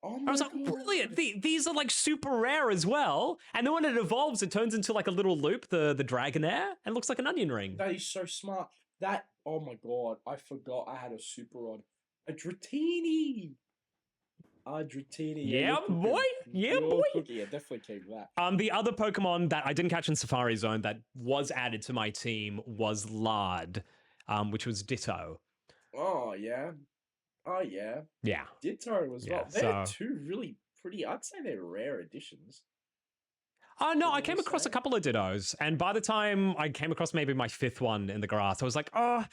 I was like, brilliant. These are like super rare as well. And then when it evolves, it turns into like a little loop, the Dragonair, and looks like an onion ring. That is so smart. Oh my God, I forgot I had a Super Rod. A Dratini. Dratini. Yeah, boy. Yeah, boy. Yeah, definitely keep that. The other Pokemon that I didn't catch in Safari Zone that was added to my team was Lard, which was Ditto. Oh, yeah. Oh, yeah. Yeah. Ditto as well. They're two really pretty, I'd say they're rare additions. Oh, no, I came across a couple of Dittos. And by the time I came across maybe my 5th one in the grass, I was like, I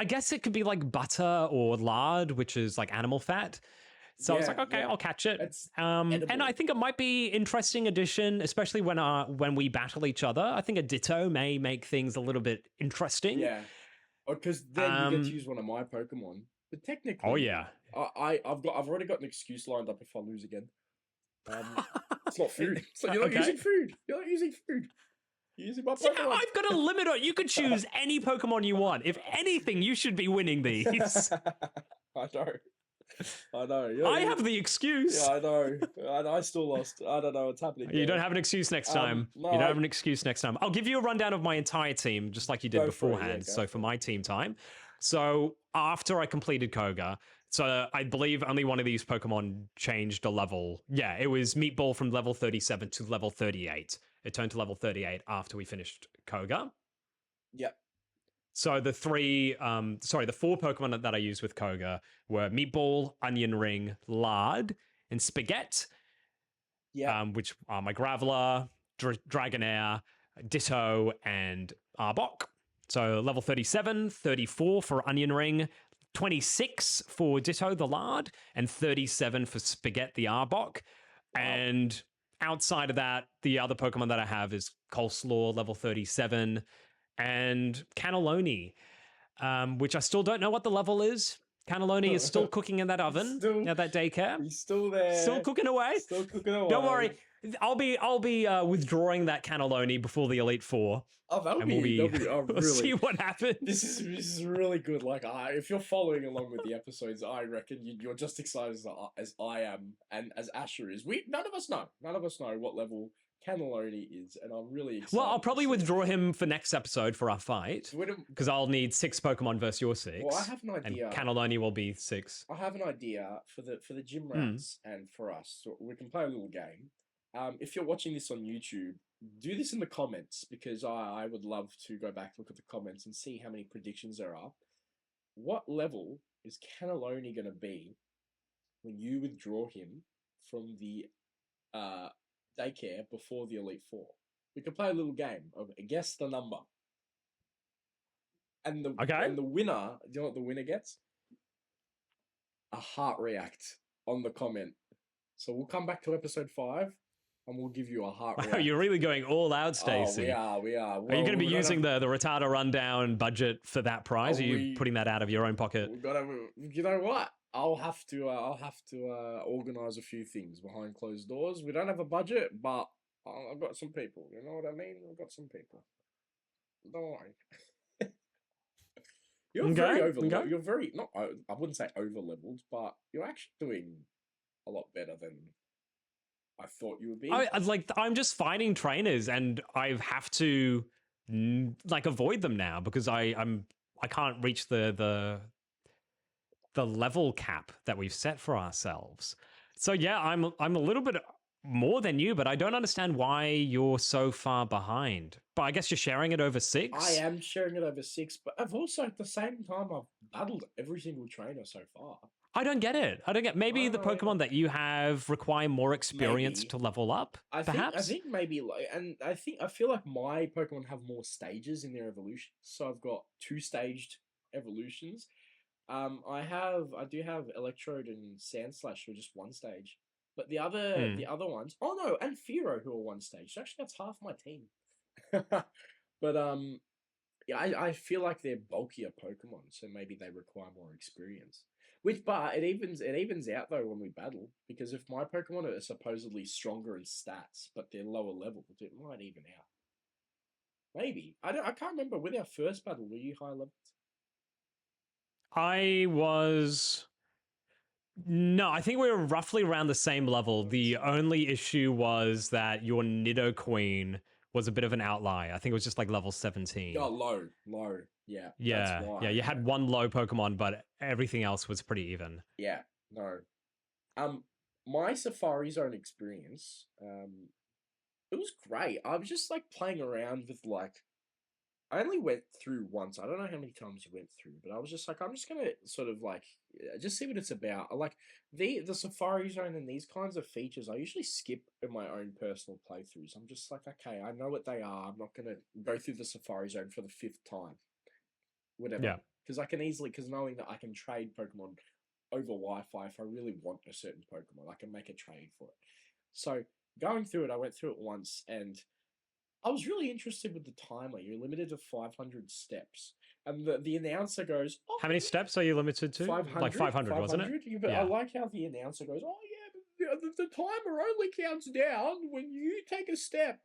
guess it could be like butter or lard, which is like animal fat. So I was like, okay, I'll catch it. And I think it might be interesting addition, especially when we battle each other. I think a Ditto may make things a little bit interesting. Yeah. Because then you get to use one of my Pokemon. But technically, oh yeah, I've already got an excuse lined up if I lose again. It's not food. So you're not using food. You're not using food. You're using my Pokemon. Yeah, I've got a limit on. You could choose any Pokemon you want. If anything, you should be winning these. I know. I have the excuse. Yeah, I know. I still lost. I don't know what's happening. You don't have an excuse next time. No, you don't have an excuse next time. I'll give you a rundown of my entire team, just like you did beforehand. So for my team time. So after I completed Koga, so I believe only one of these Pokemon changed a level. Yeah, it was Meatball from level 37 to level 38. It turned to level 38 after we finished Koga. Yep. So the 4 Pokemon that I used with Koga were Meatball, Onion Ring, Lard, and Spaghetti. Yeah. Which are my Graveler, Dragonair, Ditto, and Arbok. So level 37, 34 for Onion Ring, 26 for Ditto the Lard, and 37 for Spaghetti the Arbok. Wow. And outside of that, the other Pokemon that I have is Coleslaw, level 37, and Cannelloni, which I still don't know what the level is. Cannelloni is still cooking in that oven at that daycare. He's still there. Still cooking away. Still cooking away. Don't worry. I'll be withdrawing that cannelloni before the Elite Four. Oh, that'll be we'll really, see what happens. This is really good. Like, if you're following along with the episodes, I reckon you're just excited as I am and as Asher is. None of us know what level Cannelloni is, and I'm really excited. Well, I'll probably withdraw him for next episode for our fight because I'll need 6 Pokemon versus your 6. Well, I have an idea. And Cannelloni will be 6. I have an idea for the gym rats and for us. So we can play a little game. If you're watching this on YouTube, do this in the comments because I would love to go back, look at the comments and see how many predictions there are. What level is Cannelloni going to be when you withdraw him from the daycare before the Elite Four? We can play a little game of guess the number. And the winner, do you know what the winner gets? A heart react on the comment. So we'll come back to episode 5. And we'll give you a heart react. Wow, you're really going all out, Stacey. Oh, we are. Well, are you going to be using the Rattata Rundown budget for that prize? Are you putting that out of your own pocket? You know what? I'll have to organise a few things behind closed doors. We don't have a budget, but I've got some people. You know what I mean? I've got some people. Don't worry. You're very over leveled. You're very not. I wouldn't say over leveled, but you're actually doing a lot better than I thought you would be. I'm just fighting trainers, and I have to avoid them now because I can't reach the level cap that we've set for ourselves. So yeah, I'm a little bit more than you, but I don't understand why you're so far behind. But I guess you're sharing it over 6. I am sharing it over 6, but I've also at the same time I've battled every single trainer so far. I don't get it. Maybe the Pokemon that you have require more experience to level up, perhaps? I think maybe, I feel like my Pokemon have more stages in their evolution. So I've got 2-staged evolutions. I do have Electrode and Sandslash who are just 1 stage. But the other ones, and Fearow who are 1 stage. So actually that's half my team. But yeah, I feel like they're bulkier Pokemon, so maybe they require more experience. But it evens out though when we battle, because if my Pokemon are supposedly stronger in stats, but they're lower leveled, it might even out. Maybe. I can't remember. With our first battle, were you high leveled? No, I think we were roughly around the same level. The only issue was that your Nidoqueen was a bit of an outlier. I think it was just like level 17. Oh, low. Yeah. Yeah. That's why. Yeah, you had 1 low Pokemon, but everything else was pretty even. Yeah, no. My Safari Zone experience, it was great. I was just playing around with I only went through once. I don't know how many times you went through, but I was just I'm just gonna sort of just see what it's about. I like the Safari Zone and these kinds of features. I usually skip in my own personal playthroughs. I'm just okay, I know what they are. I'm not gonna go through the Safari Zone for the 5th time. Whatever. Yeah. Because knowing that I can trade Pokemon over Wi-Fi if I really want a certain Pokemon, I can make a trade for it. So going through it, I went through it once and I was really interested with the timer. You're limited to 500 steps. And the announcer goes, oh, how many steps are you limited to? 500, like 500, wasn't it? Yeah, but I like how the announcer goes, oh yeah, but the timer only counts down when you take a step.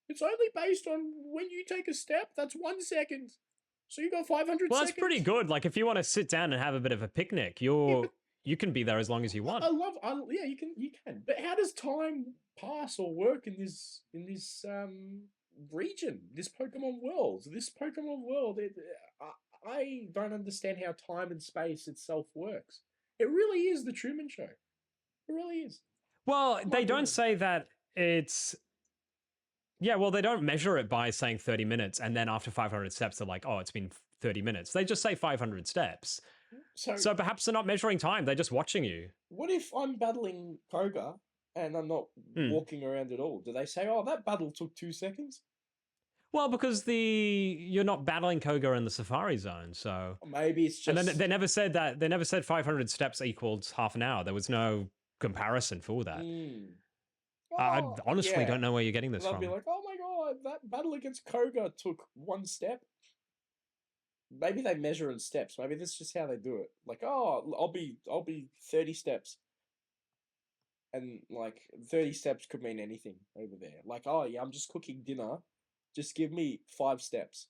It's only based on when you take a step. That's 1 second. So you got 500 seconds. Well, that's pretty good. Like if you want to sit down and have a bit of a picnic, you can be there as long as you want. Yeah, you can. But how does time pass or work in this region, this Pokemon world? I don't understand how time and space itself works. It really is the Truman Show. It really is. Well, they don't say that it's... Yeah, well, they don't measure it by saying 30 minutes, and then after 500 steps, they're like, oh, it's been 30 minutes. They just say 500 steps. So perhaps they're not measuring time. They're just watching you. What if I'm battling Koga and I'm not walking around at all? Do they say, oh, that battle took 2 seconds? Well, because you're not battling Koga in the Safari Zone, so... Maybe it's just... And then they never said that. They never said 500 steps equals half an hour. There was no comparison for that. I honestly don't know where you're getting this from. I'd be like, oh my god, that battle against Koga took 1 step. Maybe they measure in steps. Maybe that's just how they do it. Like, oh, I'll be 30 steps. And like 30 steps could mean anything over there. Like, oh yeah, I'm just cooking dinner. Just give me 5 steps,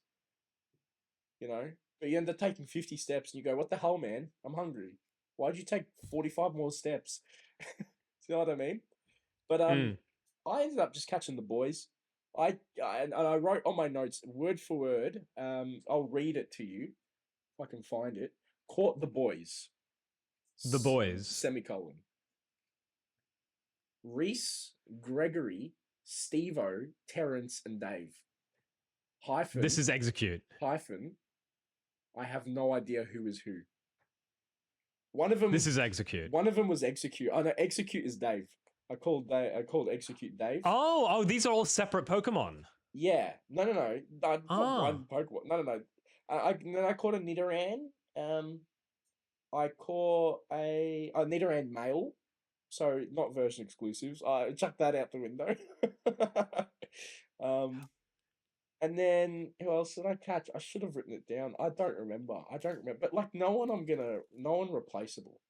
you know? But you end up taking 50 steps and you go, what the hell, man? I'm hungry. Why'd you take 45 more steps? You know what I mean? But Mm. I ended up just catching the boys. And I wrote on my notes word for word. I'll read it to you if I can find it. Caught the boys. The boys. Semicolon. Reese, Gregory, Stevo, Terrence, and Dave. Hyphen. This is execute. Hyphen. I have no idea who is who. One of them. This is execute. One of them was execute. Oh no, execute is Dave. I called execute Dave. Oh, these are all separate Pokemon. Yeah. No. Not one Pokemon. No. Then I caught a Nidoran. I caught a Nidoran male. So not version exclusives. I chucked that out the window. And then who else did I catch? I should have written it down. I don't remember. But like no one replaceable.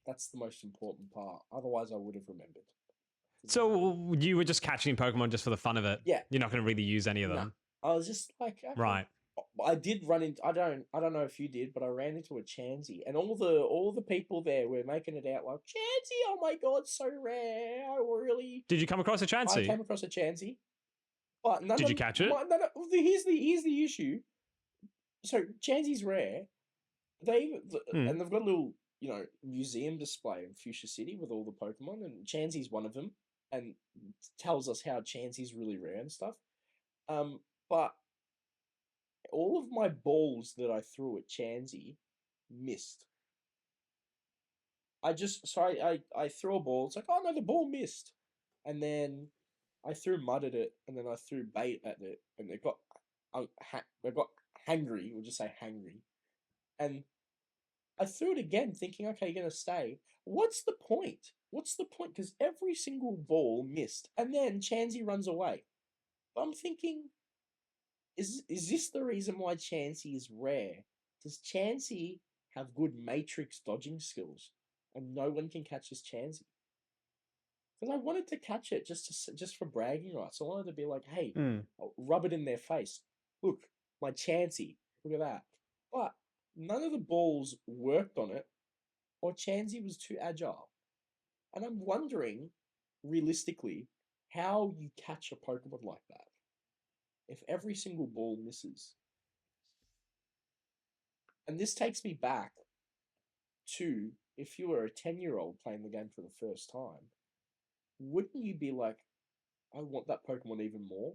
That's the most important part. Otherwise, I would have remembered. So you were just catching Pokemon just for the fun of it? Yeah. You're not going to really use any of them? I was just like, okay. Right. I did run into. I don't know if you did, but I ran into a Chansey, and all the people there were making it out like Chansey. Oh my god, so rare! I really. Did you come across a Chansey? I came across a Chansey, but none. Did you catch it? No. Here's the issue. So Chansey's rare. And they've got a little museum display in Fuchsia City with all the Pokemon, and Chansey's one of them, and tells us how Chansey's really rare and stuff. But all of my balls that I threw at Chansey missed. I threw a ball. It's like, oh no, the ball missed, and then I threw mud at it, and then I threw bait at it, and it got hangry. We'll just say hangry, and I threw it again, thinking, okay, you're gonna stay. What's the point? Because every single ball missed, and then Chansey runs away. I'm thinking, is this the reason why Chansey is rare? Does Chansey have good matrix dodging skills, and no one can catch this Chansey? Because I wanted to catch it just for bragging rights. I wanted to be like, hey, I'll rub it in their face. Look, my Chansey. Look at that. But none of the balls worked on it, or Chansey was too agile. And I'm wondering, realistically, how you catch a Pokemon like that if every single ball misses. And this takes me back to if you were a 10-year-old playing the game for the first time, wouldn't you be like, I want that Pokemon even more?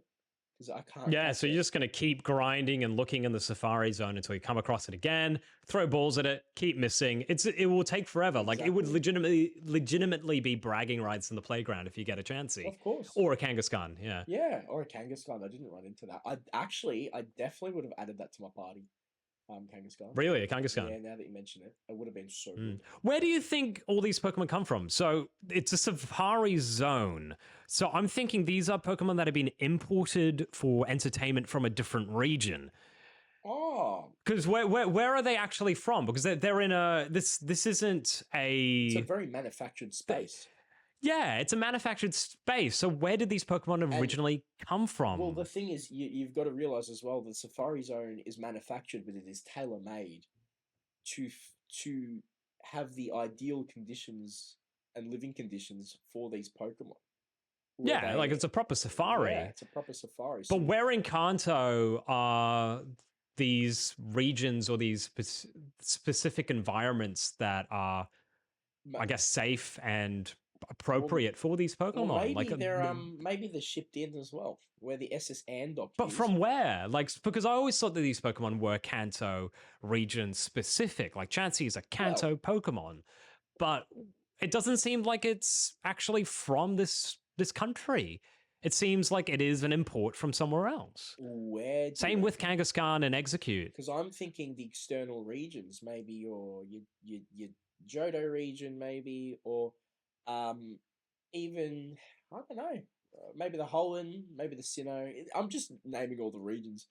Because I can't. Yeah, so you're just going to keep grinding and looking in the Safari Zone until you come across it again, throw balls at it, keep missing. It will take forever. Exactly. Like, it would legitimately be bragging rights in the playground if you get a Chansey. Of course. Or a Kangaskhan, yeah. Yeah, or a Kangaskhan. I didn't run into that. I definitely would have added that to my party. Kangaskhan. Really, a Kangaskhan? Yeah, now that you mention it, it would have been so good. Where do you think all these Pokemon come from? So it's a Safari Zone. So I'm thinking these are Pokemon that have been imported for entertainment from a different region. Oh, because where are they actually from? Because they're in a this isn't a. It's a very manufactured space. Yeah, it's a manufactured space. So where did these Pokemon originally come from? Well, the thing is, you've got to realize as well, the Safari Zone is manufactured, but it is tailor-made to have the ideal conditions and living conditions for these Pokemon. Yeah, like it's a proper safari. Yeah, it's a proper safari. But where in Kanto are these regions or these specific environments that are, I guess, safe and appropriate for these Pokemon? Well, maybe they're shipped in as well, where the SS Andok. But from where? Like, because I always thought that these Pokemon were Kanto region specific. Like Chansey is a Kanto Pokemon, but it doesn't seem like it's actually from this country. It seems like it is an import from somewhere else. Same with Kangaskhan and Execute. Because I'm thinking the external regions, maybe your Johto region, maybe, or even, I don't know, maybe the Hoenn, maybe the Sinnoh. I'm just naming all the regions.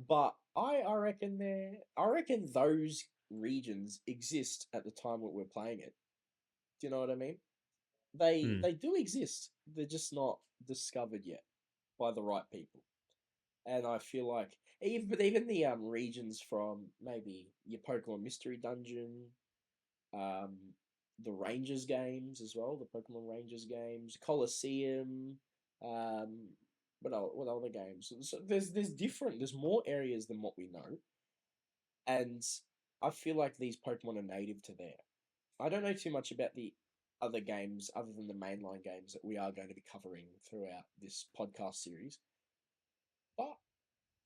But I reckon I reckon those regions exist at the time when we're playing it. Do you know what I mean? Hmm. They do exist. They're just not discovered yet by the right people. And I feel like even the regions from maybe your Pokemon Mystery Dungeon, um, the Rangers games as well, the Pokemon Rangers games, Colosseum, um, what other games? So there's more areas than what we know, and I feel like these Pokemon are native to there. I don't know too much about the other games other than the mainline games that we are going to be covering throughout this podcast series, but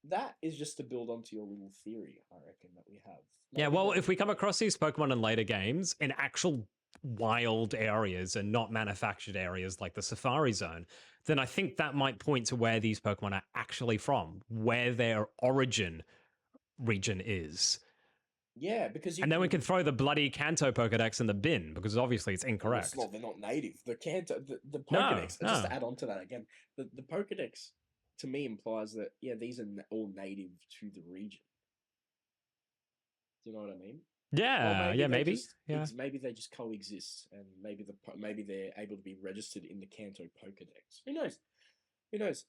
that is just to build onto your little theory, I reckon, that we have. Yeah, Maybe well, they if we come across these Pokemon in later games in actual wild areas and not manufactured areas like the Safari Zone, then I think that might point to where these Pokemon are actually from, where their origin region is. yeah, because you And then we can can. throw the bloody Kanto Pokedex in the bin because obviously it's Well, it's incorrect. not. They're not native. The Kanto, the No, Pokedex. Just to no. add on to that again, the Pokedex to me implies that yeah, these are all native to the region. Do you know what I mean? Or Yeah, maybe yeah, maybe. Yeah. maybe they just coexist, and maybe they're able to be registered in the Kanto Pokedex. Who knows? Who knows?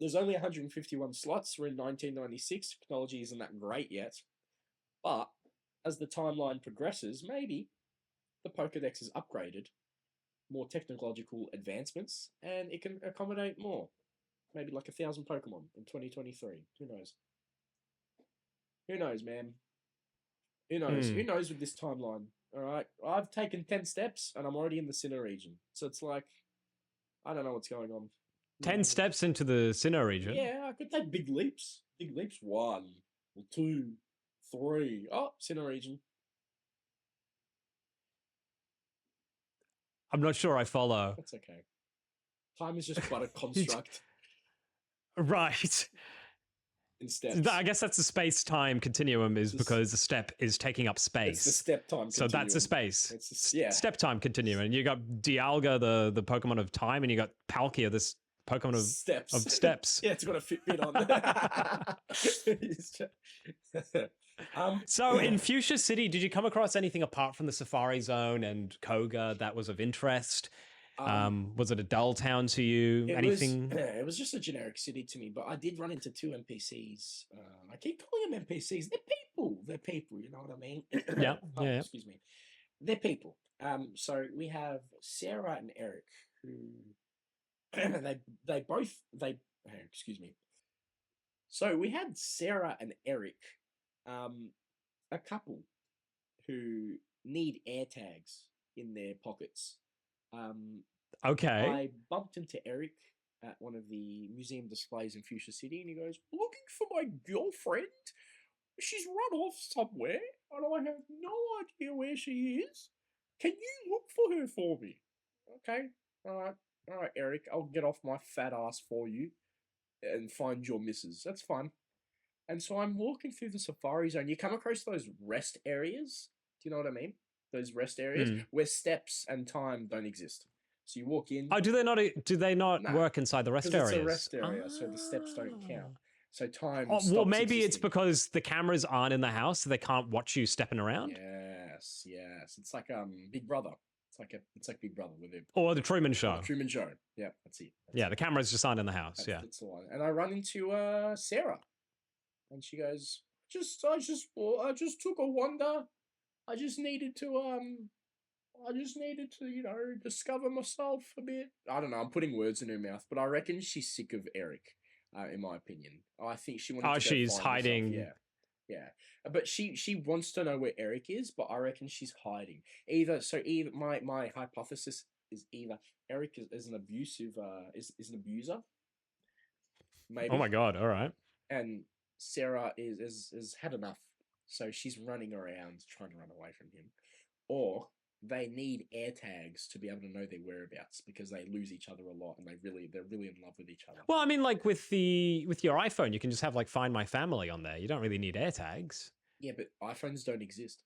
There's only 151 slots. We're in 1996. Technology isn't that great yet, but as the timeline progresses, maybe the Pokedex is upgraded, more technological advancements, and it can accommodate more. Maybe like 1,000 Pokemon in 2023. Who knows? Who knows, man? Who knows? Who Hmm. knows with this timeline? All right, I've taken 10 steps and I'm already in the Sinnoh region. So it's like I don't know what's going on. You 10 know? steps into the Sinnoh region. Yeah, I could take big leaps. Big leaps. One, two, three. Oh, Sinnoh region. I'm not sure I follow. That's okay. Time is just but a construct Right. in steps. I guess that's the space time continuum, is It's, because the step is taking up it's the space. step time So that's a continuum. space. It's just, yeah. Step time continuum. And you got Dialga, the Pokemon of time, and you got Palkia, this Pokemon Steps. of steps. Yeah, it's got a Fitbit on. So in Fuchsia City, did you come across anything apart from the Safari Zone and Koga that was of interest? Was it a dull town to you? Anything? It was just a generic city to me, but I did run into two NPCs. I keep calling them NPCs. They're people. They're people. You know what I mean? Yeah, Oh, yeah. excuse me. They're people. So we have Sarah and Eric, who they both excuse me. So we had Sarah and Eric, a couple who need air tags in their pockets. Okay. I bumped into Eric at one of the museum displays in Fuchsia City, and he goes, "Looking for my girlfriend? She's run off somewhere, and I have no idea where she is. Can you look for her for me?" Okay, all right, Eric. I'll get off my fat ass for you and find your missus. That's fun. And so I'm walking through the Safari Zone. You come across those rest areas. Do you know what I mean? Those rest areas Mm. where steps and time don't exist. So you walk in. Oh, do they not? Do they not Nah, work inside the rest because it's areas? a rest area, so the steps don't count. So time Well, stops maybe it's existing. because the cameras aren't in the house, so they can't watch you stepping around. Yes, yes. It's like Big Brother. It's like Big Brother with it. Or the Truman Show. Truman Show. Yeah, that's it. Yeah, the cameras just aren't in the house. Yeah. That's the one. And I run into Sarah, and she goes, I just took a wander. I just needed to discover myself a bit. I don't know. I'm putting words in her mouth, but I reckon she's sick of Eric. In my opinion, I think she wanted to go She's find hiding. herself. Yeah, but she wants to know where Eric is, but I reckon she's hiding. Either my hypothesis is either Eric is an abusive is an abuser. Maybe. Oh my god! All right. And Sarah is had enough, so she's running around trying to run away from him, or they need air tags to be able to know their whereabouts because they lose each other a lot and they're really in love with each other. Well, I mean, like with your iPhone, you can just have like Find My Family on there. You don't really need air tags. Yeah, but iPhones don't exist.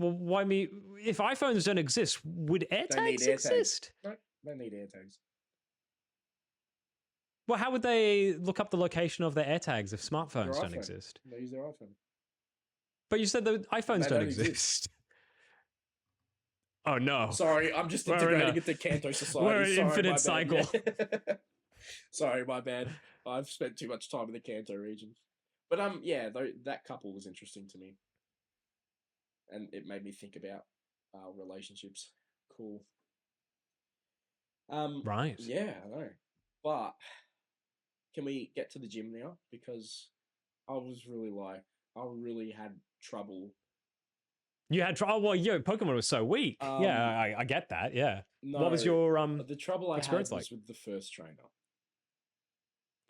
Well, why me? If iPhones don't exist, would air tags exist? No, they need air tags. Well, how would they look up the location of their AirTags if smartphones don't iPhone. exist? They use their iPhone. But you said the iPhones They don't don't exist. exist. Oh no! Sorry, I'm just integrating into Kanto society. We're an Sorry, infinite my cycle. Bad. Yeah. Sorry, my bad. I've spent too much time in the Kanto region. But yeah, that couple was interesting to me, and it made me think about relationships. Cool. Right. Yeah, I know. But can we get to the gym now? Because I really had trouble. You had trouble. Well, Pokemon was so weak. Yeah, I get that. Yeah. No, what was your the trouble I had experience was like? with the first trainer.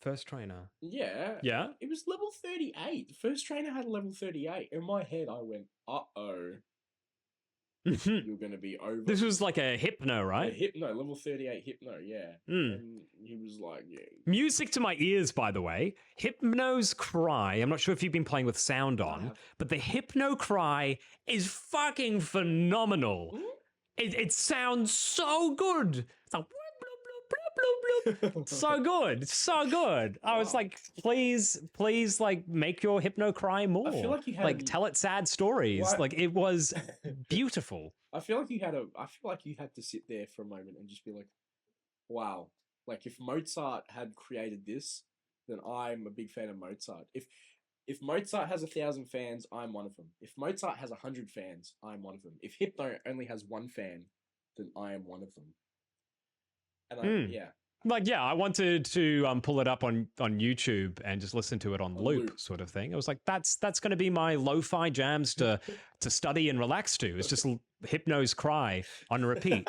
First trainer. Yeah. Yeah. It was level 38. The first trainer had level 38. In my head, I went, uh-oh. You're going to be over. This was like a Hypno, right? Hypno, level 38 Hypno, yeah. And he was like, yeah. Music to my ears, by the way. Hypno's cry, I'm not sure if you've been playing with sound on, but the Hypno cry is fucking phenomenal. It sounds so good. It's like, so good, so good. I was like, please, like, make your Hypno cry more. I feel like you had tell it sad stories. What? Like, it was beautiful. I feel like you had to sit there for a moment and just be like, wow. Like, if Mozart had created this, then I'm a big fan of Mozart. If Mozart has 1,000 fans, I'm one of them. If Mozart has 100 fans, I'm one of them. If Hypno only has one fan, then I am one of them. And yeah. Like, yeah, I wanted to pull it up on YouTube and just listen to it on loop, sort of thing. It was like, that's going to be my lo-fi jams to study and relax to. It's just Hypno's cry on repeat.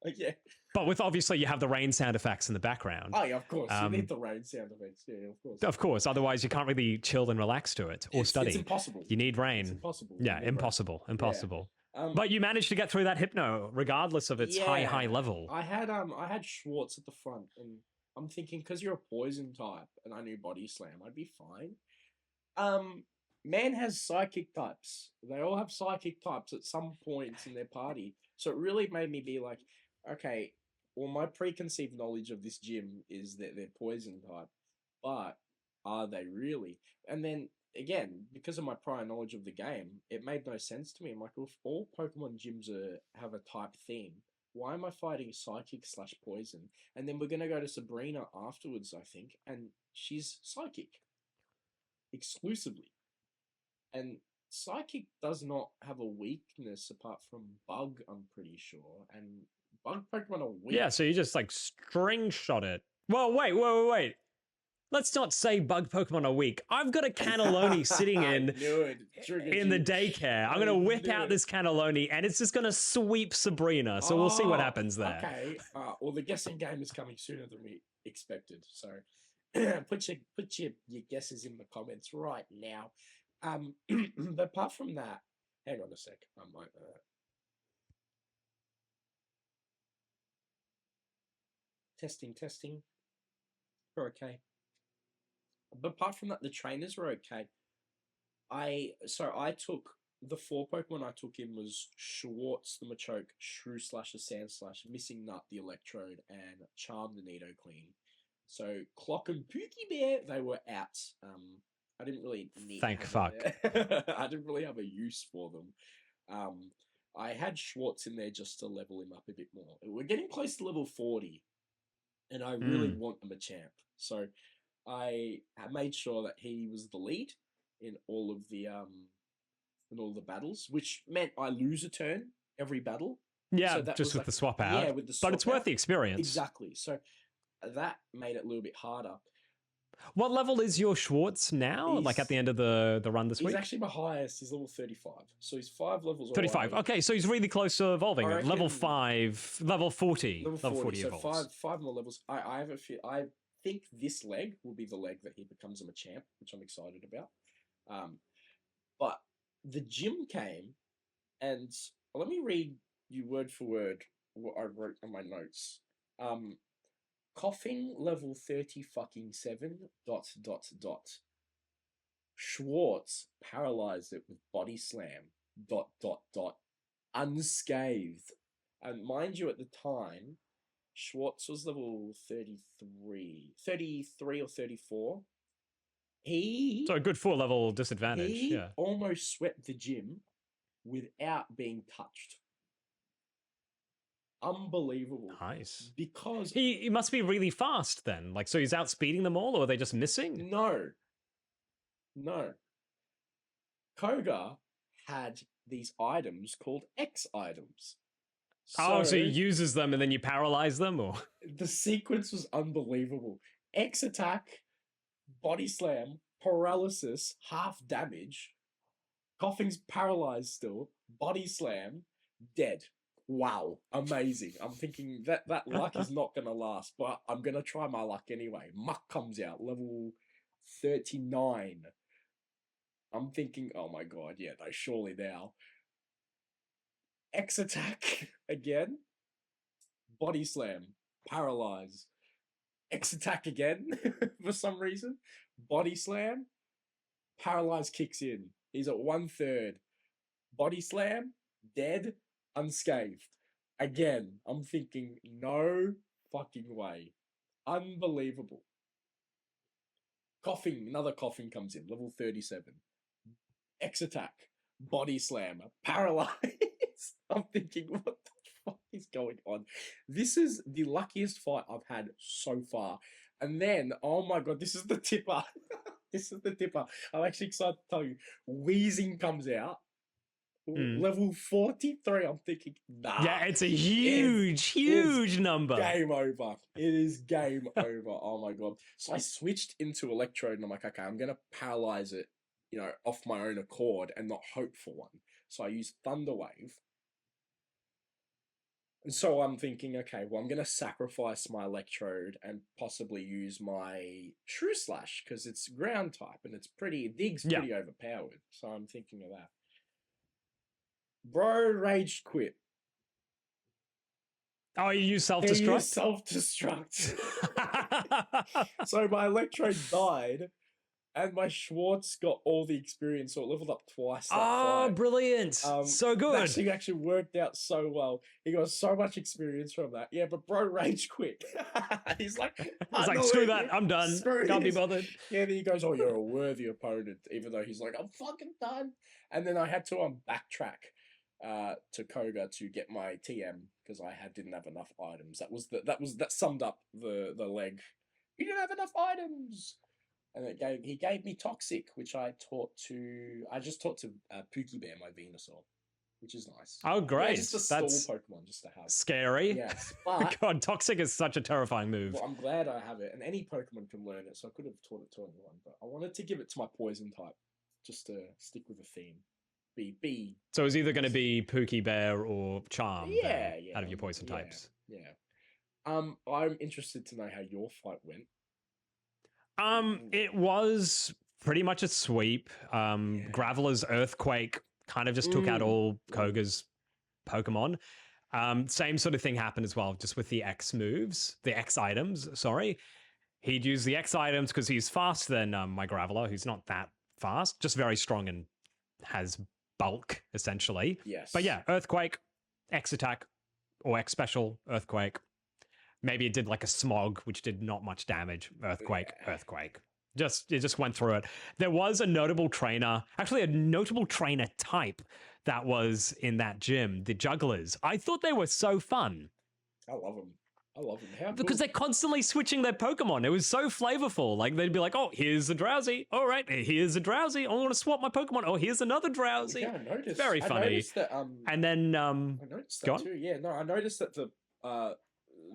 Yeah. But with, obviously, you have the rain sound effects in the background. Oh, yeah, of course. You need the rain sound effects. Yeah, of course. Of course. Otherwise, you can't really chill and relax to it or study. It's impossible. You need rain. It's impossible. Yeah, impossible. Impossible. Yeah. But you managed to get through that Hypno, regardless of its high level. I had Schwartz at the front, and I'm thinking, because you're a poison type, and I knew Body Slam, I'd be fine. Man has psychic types. They all have psychic types at some points in their party. So it really made me be like, okay, well, my preconceived knowledge of this gym is that they're poison type, but are they really? And then again, because of my prior knowledge of the game, it made no sense to me. I'm like, if all Pokemon gyms have a type theme, why am I fighting psychic / poison? And then we're going to go to Sabrina afterwards, I think, and she's psychic exclusively. And psychic does not have a weakness apart from bug, I'm pretty sure. And bug Pokemon are weak. Yeah, so you just like string shot it. Well, wait. Let's not say bug Pokemon are weak. I've got a cannelloni sitting in the daycare. I'm going to whip out this cannelloni and it's just going to sweep Sabrina. So we'll see what happens there. Okay. Well, the guessing game is coming sooner than we expected. So put your guesses in the comments right now. But apart from that, hang on a sec. I might. Testing. We're okay. But apart from that, the trainers were okay. I took the 4 Pokemon I took in was Schwartz, the Machoke, Shrew Slash, the Sand Slash, Missing Nut, the Electrode, and Charm, the Nidoqueen. So Clock and Pookie Bear, they were out. I didn't really need. Thank fuck. I didn't really have a use for them. I had Schwartz in there just to level him up a bit more. We're getting close to level 40, and I really want him a champ. So I made sure that he was the lead in all of the battles, which meant I lose a turn every battle. Yeah, so just with the swap out. Yeah, with the swap out. But it's worth the experience. Exactly. So that made it a little bit harder. What level is your Schwartz now? Like at the end of the run this week? He's actually my highest. He's level 35. So he's 5 levels 35. away. Okay, so he's really close to evolving. Level 5, level 40. Level 40 evolves. So five more levels. I think this leg will be the leg that he becomes a Machamp, which I'm excited about. But the gym came, and let me read you word for word what I wrote on my notes. Coughing level 30 dot. Schwartz paralyzed it with body slam dot. Unscathed. And mind you, at the time, Schwartz was level 33 or 34. He So a good 4-level disadvantage. he Yeah. almost swept the gym without being touched. Unbelievable. Nice. Because He must be really fast then. Like, so he's outspeeding them all, or are they just missing? no. Koga had these items called X items. So he uses them and then you paralyze them, or the sequence was unbelievable. X attack, body slam, paralysis, half damage. Coughing's paralyzed still. Body slam, dead. Wow, amazing. I'm thinking that luck is not going to last, but I'm going to try my luck anyway. Muck comes out, level 39. I'm thinking, oh my god, yeah, no, surely now. X attack again. Body slam, paralyze. X attack again for some reason. Body slam, paralyze kicks in. He's at 1/3. Body slam, dead, unscathed. Again, I'm thinking, no fucking way. Unbelievable. Coughing, another coughing comes in, level 37. X attack, body slam, paralyze. I'm thinking, what the fuck is going on? This is the luckiest fight I've had so far. And then, oh my god, this is the tipper. This is the tipper. I'm actually excited to tell you. Wheezing comes out. Level 43. I'm thinking, nah. yeah, it's a huge number. Game over. It is game over. Oh my god. So I switched into Electrode and I'm like, okay, I'm going to paralyze it, off my own accord and not hope for one. So I used Thunderwave. And so I'm thinking, okay, well, I'm going to sacrifice my Electrode and possibly use my True Slash because it's ground type and Dig's pretty overpowered. So I'm thinking of that. Bro rage quit. Oh, you use self-destruct? He used self-destruct. So my Electrode died and my Schwartz got all the experience, so it leveled up twice. Oh, brilliant. So good. That actually worked out so well. He got so much experience from that. Yeah, but bro rage quit. He's like, screw that. I'm done. Can't be bothered. Yeah, then he goes, oh, you're a worthy opponent, even though he's like, I'm fucking done. And then I had to backtrack to Koga to get my TM because I didn't have enough items. That summed up the leg. You didn't have enough items. And he gave me Toxic, which I just taught to Pookie Bear, my Venusaur, which is nice. Oh, great. Yeah, just a stall Pokemon just to have. Scary. Yes, but God, Toxic is such a terrifying move. Well, I'm glad I have it, and any Pokemon can learn it, so I could have taught it to anyone, but I wanted to give it to my Poison type, just to stick with the theme. B. So it's either going to be Pookie Bear or Charm. Yeah. Out of your Poison types. Yeah. I'm interested to know how your fight went. It was pretty much a sweep. Graveler's Earthquake kind of just took out all Koga's Pokemon. Same sort of thing happened as well, just with the X moves, the X items, sorry. He'd use the X items because he's faster than my Graveler, who's not that fast, just very strong and has bulk, essentially. Yes. But yeah, Earthquake, X attack, or X special, Earthquake. Maybe it did like a Smog, which did not much damage. Earthquake. It just went through it. There was a notable trainer type that was in that gym, the Jugglers. I thought they were so fun. I love them. How because they're constantly switching their Pokemon. It was so flavorful. Like they'd be like, oh, here's a Drowsy. All right, here's a Drowsy. I want to swap my Pokemon. Oh, here's another Drowsy. Yeah, I noticed. Very funny. I noticed that, and then I noticed that too. Yeah, no, I noticed that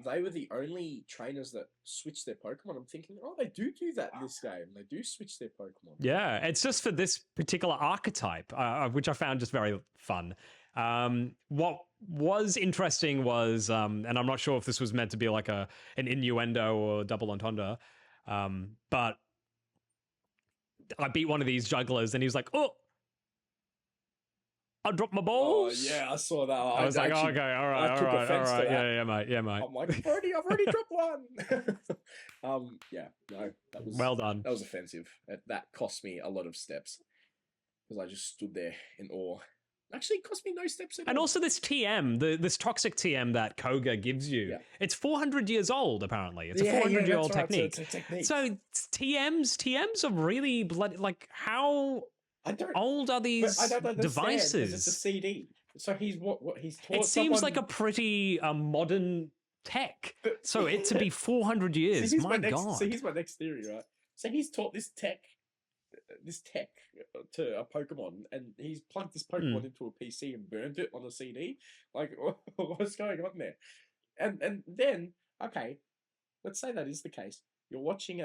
they were the only trainers that switched their Pokemon. I'm thinking, oh, they do that in this game. They do switch their Pokemon. Yeah, it's just for this particular archetype, which I found just very fun. What was interesting was, and I'm not sure if this was meant to be like an innuendo or double entendre, but I beat one of these Jugglers and he was like, oh, I dropped my balls. Oh, yeah, I saw that. I was like, okay, all right. Yeah, mate. I'm like, I've already dropped one. Yeah, no, that was well done. That was offensive. That cost me a lot of steps because I just stood there in awe. Actually, it cost me no steps at And all. also this TM, this toxic TM that Koga gives you, Yeah. it's 400 years old, apparently. It's a Yeah, 400-year-old that's right. technique. So it's a technique. So TMs are really bloody, like, how I don't. old are But these I don't understand because it's a devices? CD. So he's what he's taught. It seems someone... like a pretty modern tech. But- So it to be 400 years, here's my next, God. So here's my next theory, right? So he's taught this tech to a Pokemon, and he's plugged this Pokemon into a PC and burned it on a CD. Like, what's going on there? And then, okay, let's say that is the case. You're watching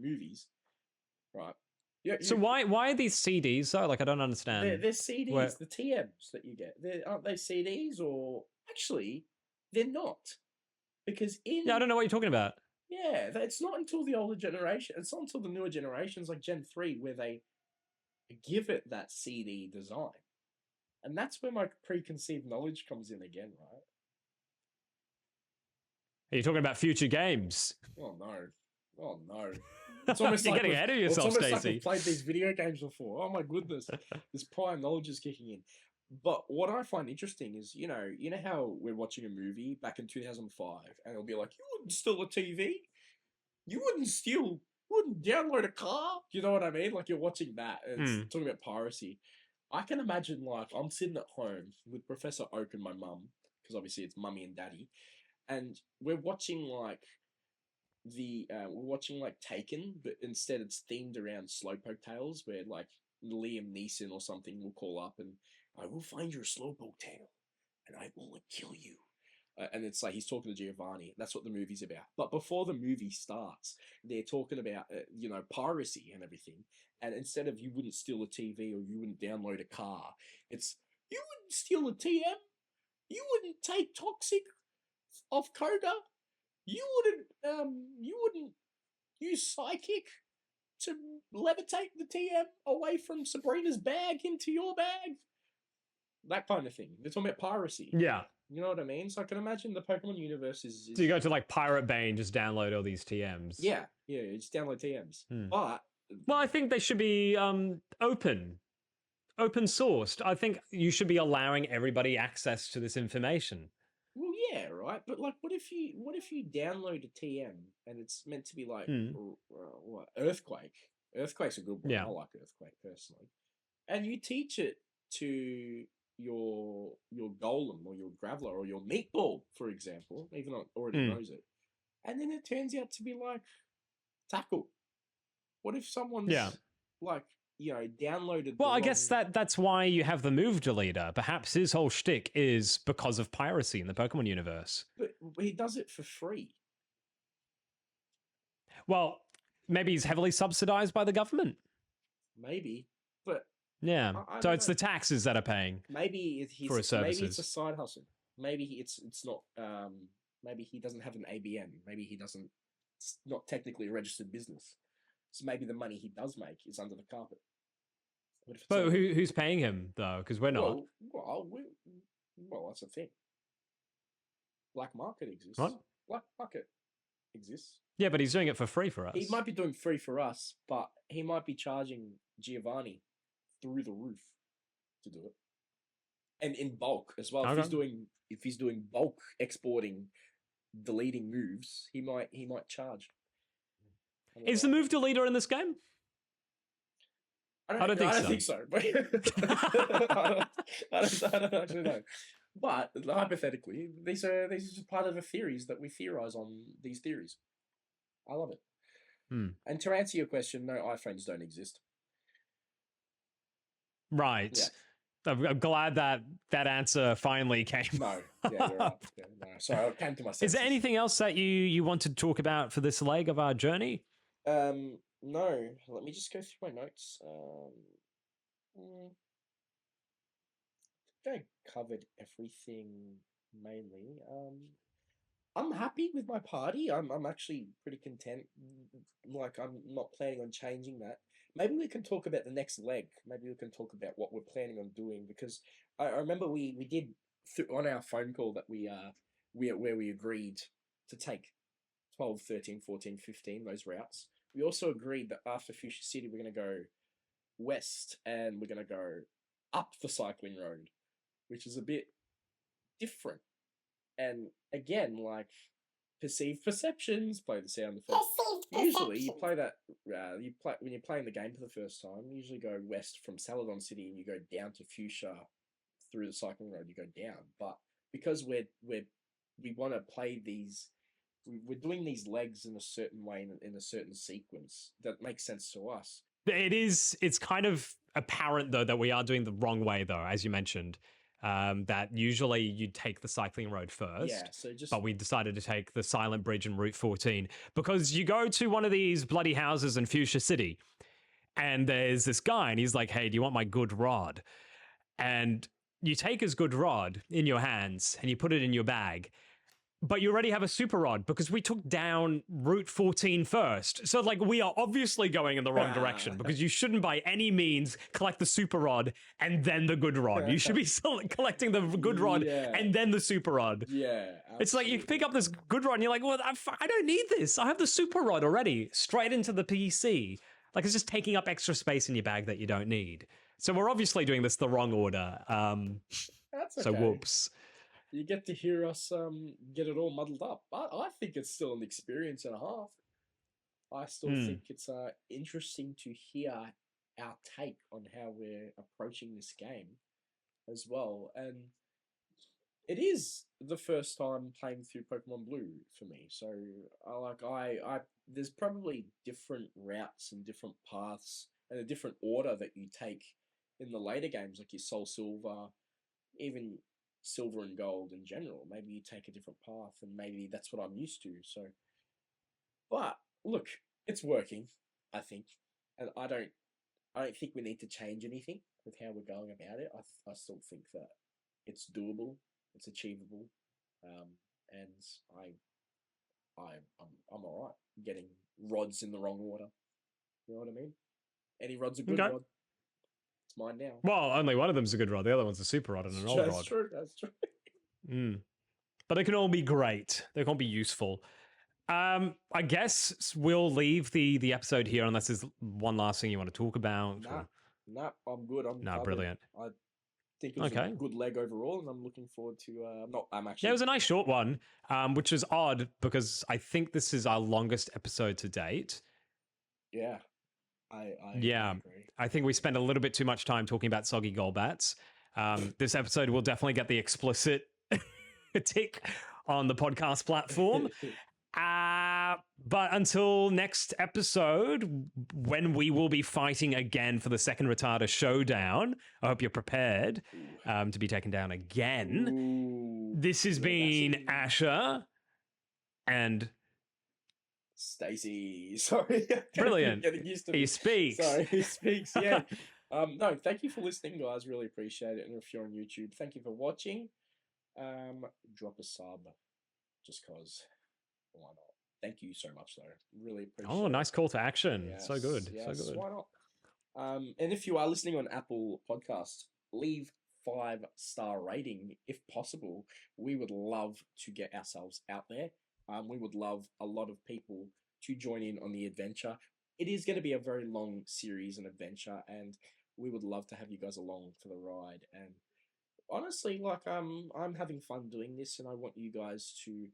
movies, right? So why are these CDs though? Like, I don't understand. They're CDs, the TMs that you get. Aren't they CDs? Or actually, they're not, because Yeah, I don't know what you're talking about. Yeah, it's not until the older generation. It's not until the newer generations, like Gen 3, where they give it that CD design. And that's where my preconceived knowledge comes in again, right? Are you talking about future games? Oh, no. Oh, no. It's almost You're like getting ahead of yourself, it's almost like Stacey. we've played these video games before. Oh, my goodness. This prior knowledge is kicking in. But what I find interesting is, you know how we're watching a movie back in 2005, and it'll be like, you wouldn't steal a TV? You wouldn't download a car? You know what I mean? Like, you're watching that, and it's talking about piracy. I can imagine, like, I'm sitting at home with Professor Oak and my mum, because obviously it's mummy and daddy, and we're watching, like, Taken, but instead it's themed around Slowpoke Tales, where, like, Liam Neeson or something will call up and, I will find your Slowpoke tail, and I will kill you. And it's like he's talking to Giovanni. That's what the movie's about. But before the movie starts, they're talking about piracy and everything. And instead of you wouldn't steal a TV or you wouldn't download a car, it's you wouldn't steal a TM. You wouldn't take toxic off Koga. You wouldn't use psychic to levitate the TM away from Sabrina's bag into your bag. That kind of thing. They're talking about piracy. Yeah. You know what I mean? So I can imagine the Pokemon universe is... So you go to like Pirate Bay and just download all these TMs. Yeah, just download TMs. But... Well, I think they should be open sourced. I think you should be allowing everybody access to this information. Well, yeah, right. But like, what if you download a TM and it's meant to be like what, Earthquake? Earthquake's a good one. Yeah. I like Earthquake personally. And you teach it to your Golem or your Graveler or your Meatball, for example, even though it already knows it, and then it turns out to be like Tackle. What if someone's like, downloaded? Well, I guess that's why you have the move deleter. Perhaps his whole shtick is because of piracy in the Pokemon universe. But he does it for free. Well, maybe he's heavily subsidized by the government. Maybe, but yeah. I So don't it's know. the taxes that are paying maybe for his services. Maybe it's a side hustle. Maybe it's not. Maybe he doesn't have an ABN. Maybe he doesn't. It's not technically a registered business. So maybe the money he does make is under the carpet. But who's paying him though? Because we're not. Well, that's a thing. Black market exists. What? Black market exists. Yeah, but he's doing it for free for us. He might be doing free for us, but he might be charging Giovanni through the roof to do it, and in bulk as well. Okay. If he's doing bulk exporting, deleting moves, he might charge. Is the move deleter in this game? I don't think so. But I don't actually know. But hypothetically, these are just part of the theories that we theorize on these theories. I love it. And to answer your question, no, iPhones don't exist. Right. Yeah. I'm glad that answer finally came. No. Yeah, you're right. Yeah, no. Sorry, I came to my senses. Is there anything else that you want to talk about for this leg of our journey? No. Let me just go through my notes. I think I covered everything mainly. I'm happy with my party. I'm actually pretty content. Like, I'm not planning on changing that. Maybe we can talk about the next leg. Maybe we can talk about what we're planning on doing, because I remember we did on our phone call that where we agreed to take 12, 13, 14, 15, those routes. We also agreed that after Fuchsia City, we're going to go west and we're going to go up the cycling road, which is a bit different. And again, like perceived perceptions, play the sound effect. Usually, you play that. You play when you're playing the game for the first time. You usually go west from Celadon City, and you go down to Fuchsia through the cycling road. You go down, but because we want to play these, we're doing these legs in a certain way in a certain sequence that makes sense to us. It's kind of apparent though that we are doing the wrong way though, as you mentioned. That usually you'd take the cycling road first. Yeah, so just but we decided to take the silent bridge and Route 14 because you go to one of these bloody houses in Fuchsia City and there's this guy and he's like, hey, do you want my good rod? And you take his good rod in your hands and you put it in your bag. But you already have a super rod because we took down Route 14 first. So, like, we are obviously going in the wrong direction because you shouldn't by any means collect the super rod and then the good rod. You should be collecting the good rod and then the super rod. Yeah. Absolutely. It's like you pick up this good rod and you're like, well, I don't need this. I have the super rod already. Straight into the PC. Like, it's just taking up extra space in your bag that you don't need. So we're obviously doing this the wrong order. That's okay. So whoops. You get to hear us get it all muddled up. But I think it's still an experience and a half. I still think it's interesting to hear our take on how we're approaching this game as well. And it is the first time playing through Pokemon Blue for me. So I there's probably different routes and different paths and a different order that you take in the later games, like your Soul Silver, even Silver and Gold in general. Maybe you take a different path, and maybe that's what I'm used to. So, but look, it's working, I think, and I don't think we need to change anything with how we're going about it. I still think that it's doable, it's achievable, and I'm all right getting rods in the wrong order. You know what I mean? Any rod's a good rod. It's mine now. Well, only one of them's a good rod. The other one's a super rod and an old rod. That's true. That's true. But they can all be great. They can all be useful. I guess we'll leave the episode here unless there's one last thing you want to talk about. Nah, I'm good. Brilliant. I think it was a good leg overall, and I'm looking forward to. I'm actually. Yeah, it was a nice short one, which is odd because I think this is our longest episode to date. Yeah. I agree. I think we spent a little bit too much time talking about soggy Golbats. This episode will definitely get the explicit tick on the podcast platform. But until next episode, when we will be fighting again for the second Rattata showdown, I hope you're prepared to be taken down again. Ooh, this has been Asher and Stasi. Sorry. Brilliant. Getting used to he speaks. Sorry, he speaks, yeah. No, thank you for listening, guys. Really appreciate it. And if you're on YouTube, thank you for watching. Drop a sub just because why not? Thank you so much, though. Really appreciate it. Oh, nice call to action. Yes, so good. Yes, so good. Why not? And if you are listening on Apple Podcasts, leave 5-star rating if possible. We would love to get ourselves out there. We would love a lot of people to join in on the adventure. It is going to be a very long series and adventure, and we would love to have you guys along for the ride. And honestly, like I'm having fun doing this, and I want you guys to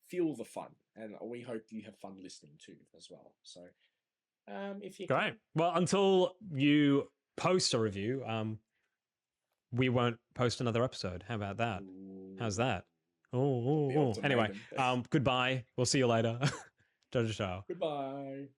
feel the fun, and we hope you have fun listening too as well. So, if you great, well, until you post a review, we won't post another episode. How about that? How's that? Oh. Anyway, goodbye. We'll see you later. Ciao. Goodbye.